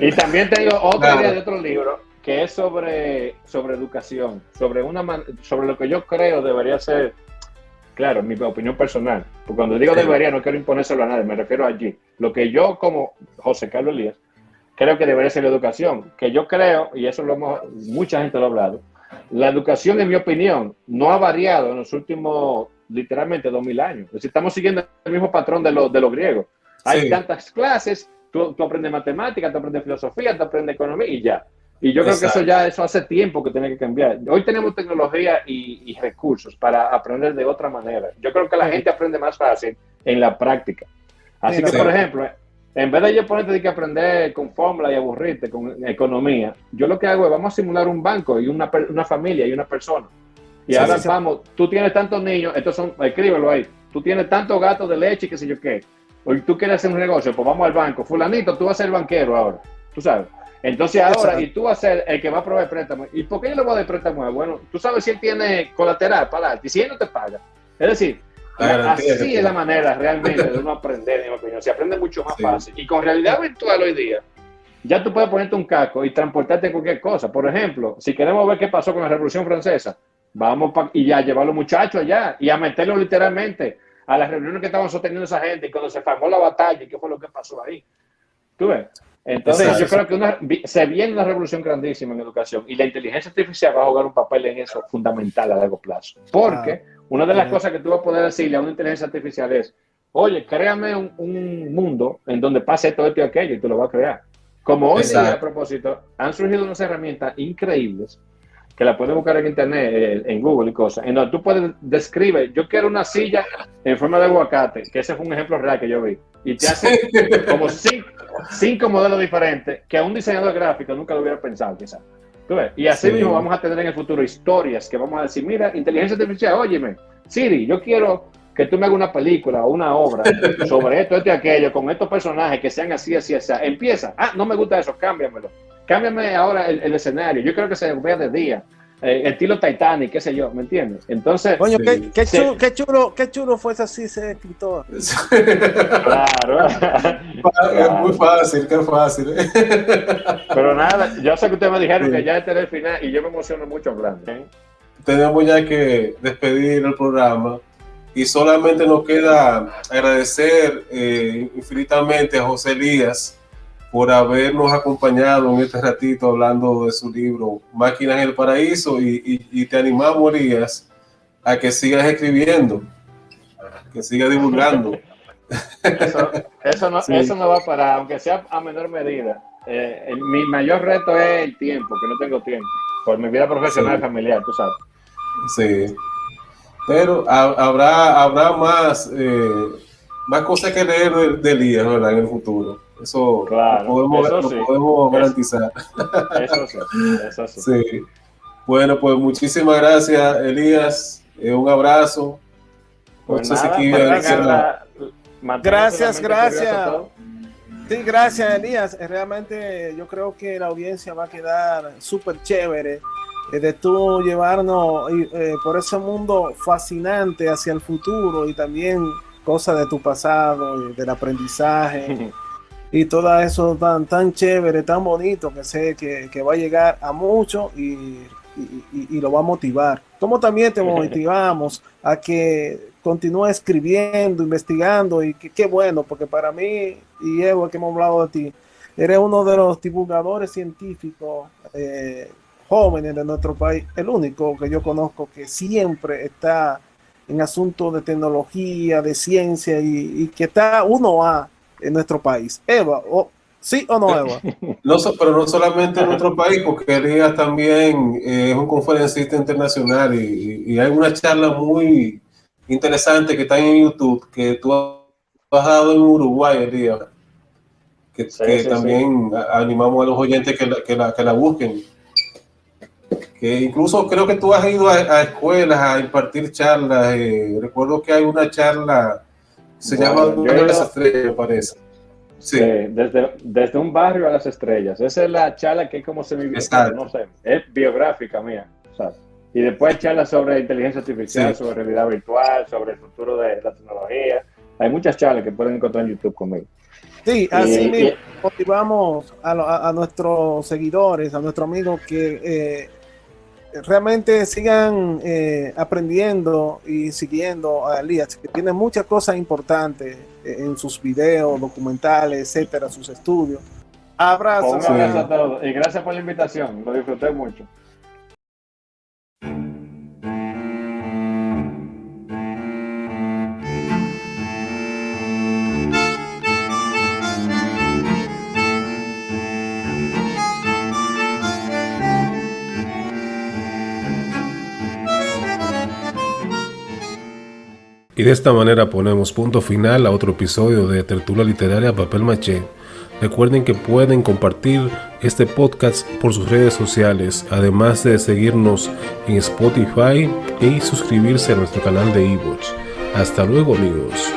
Speaker 2: Y también tengo otra idea de otro libro que es sobre educación, sobre lo que yo creo debería ser, claro, mi opinión personal. Porque cuando digo debería, no quiero imponérselo a nadie, me refiero allí. Lo que yo, como José Carlos Elías, creo que debería ser la educación, que yo creo, y eso mucha gente lo ha hablado, la educación, en mi opinión, no ha variado en los últimos, literalmente, 2000 años. Es decir, estamos siguiendo el mismo patrón de los griegos. Hay tantas clases, tú aprendes matemáticas, tú aprendes filosofía, tú aprendes economía y ya. Y yo creo que eso hace tiempo que tiene que cambiar. Hoy tenemos tecnología y recursos para aprender de otra manera. Yo creo que la gente aprende más fácil en la práctica. Así que, por ejemplo, en vez de yo ponerte que aprender con fórmula y aburrirte con economía, yo lo que hago es vamos a simular un banco y una familia y una persona. Y ahora vamos, tú tienes tantos niños, escríbelo ahí, tú tienes tantos gatos de leche y qué sé yo qué. O tú quieres hacer un negocio, pues vamos al banco. Fulanito, tú vas a ser banquero ahora, tú sabes. Entonces ahora,
Speaker 3: Exacto.
Speaker 2: y tú vas a ser el que va a probar el préstamo. ¿Y por qué yo le voy a dar préstamo? Bueno, tú sabes si él tiene colateral para adelante y si él no te paga. Es decir,
Speaker 1: La garantía que
Speaker 2: así es
Speaker 1: tiene.
Speaker 2: la manera realmente de uno aprender, en mi opinión. Se aprende mucho más
Speaker 1: Sí.
Speaker 2: fácil. Y con realidad virtual hoy día, ya tú puedes ponerte un casco y transportarte cualquier cosa. Por ejemplo, si queremos ver qué pasó con la Revolución Francesa, y ya llevar a los muchachos allá y a meterlos literalmente a las reuniones que estaban sosteniendo esa gente y cuando se formó la batalla y qué fue lo que pasó ahí. ¿Tú ves? Entonces
Speaker 1: Exacto.
Speaker 2: yo creo que se viene una revolución grandísima en educación y la inteligencia artificial va a jugar un papel en eso fundamental a largo plazo. Porque una de las cosas que tú vas a poder decirle a una inteligencia artificial es, oye, créame un mundo en donde pase esto y aquello y tú lo vas a crear. Como hoy día, a propósito, han surgido unas herramientas increíbles que la puedes buscar en internet, en Google y cosas, en donde tú puedes describir, yo quiero una silla en forma de aguacate, que ese fue un ejemplo real que yo vi, y te hace como cinco modelos diferentes que a un diseñador gráfico nunca lo hubiera pensado, quizás. ¿Tú ves? Y así mismo vamos a tener en el futuro historias que vamos a decir, mira, inteligencia artificial, óyeme, Siri, yo quiero que tú me hagas una película o una obra sobre esto y aquello, con estos personajes que sean así, así, así. Empieza, no me gusta eso, cámbiamelo. Cámbiame ahora el escenario. Yo creo que se vea de día. Estilo Titanic, qué sé yo, ¿me entiendes? Entonces.
Speaker 3: Coño,
Speaker 1: Sí.
Speaker 3: qué chulo fue ese escritor.
Speaker 2: Claro.
Speaker 1: Es muy fácil, qué fácil.
Speaker 2: Pero nada, yo sé que ustedes me dijeron que ya este era el final y yo me emociono mucho hablando.
Speaker 1: Tenemos ya que despedir el programa y solamente nos queda agradecer infinitamente a José Elías por habernos acompañado en este ratito hablando de su libro Máquinas en el Paraíso y te animamos, Elías, a que sigas escribiendo, que sigas divulgando.
Speaker 2: Eso no va a parar, aunque sea a menor medida. Mi mayor reto es el tiempo, que no tengo tiempo, por mi vida profesional y familiar, tú sabes.
Speaker 1: Sí, pero habrá más cosas que leer de Elías, ¿verdad? En el futuro. Eso
Speaker 2: claro,
Speaker 1: lo podemos garantizar.
Speaker 2: Eso sí.
Speaker 1: Sí. Bueno, pues muchísimas gracias, Elías. Un abrazo.
Speaker 2: Pues
Speaker 1: No sé
Speaker 2: nada,
Speaker 1: si
Speaker 3: gracias. Sí, gracias, Elías. Realmente yo creo que la audiencia va a quedar súper chévere de tú llevarnos por ese mundo fascinante hacia el futuro y también cosas de tu pasado, del aprendizaje y todo eso tan chévere, tan bonito que sé que va a llegar a mucho y lo va a motivar. Como también te motivamos a que continúes escribiendo, investigando y qué bueno, porque para mí y Evo, que hemos hablado de ti, eres uno de los divulgadores científicos jóvenes de nuestro país, el único que yo conozco que siempre está en asuntos de tecnología, de ciencia y que está 1A en nuestro país. Eva, ¿sí o no, Eva?
Speaker 1: Pero no solamente en nuestro país, porque Elías también es un conferencista internacional y hay una charla muy interesante que está en YouTube que tú has dado en Uruguay, Elías, que también animamos a los oyentes que la busquen. Que incluso creo que tú has ido a escuelas a impartir charlas. Recuerdo que hay una charla que se llama las estrellas, me parece.
Speaker 2: Sí, desde un barrio a las estrellas. Esa es la charla que es como no sé, es biográfica mía. ¿Sabes? Y después charlas sobre inteligencia artificial, sobre realidad virtual, sobre el futuro de la tecnología. Hay muchas charlas que pueden encontrar en YouTube conmigo.
Speaker 3: Sí, así mismo motivamos a nuestros seguidores, a nuestros amigos que realmente sigan aprendiendo y siguiendo a Elías, que tiene muchas cosas importantes en sus videos, documentales, etcétera, sus estudios. Abrazos.
Speaker 2: Un abrazo a todos y gracias por la invitación, lo disfruté mucho.
Speaker 1: Y de esta manera ponemos punto final a otro episodio de Tertulia Literaria Papel Maché. Recuerden que pueden compartir este podcast por sus redes sociales, además de seguirnos en Spotify y suscribirse a nuestro canal de iVoox. Hasta luego, amigos.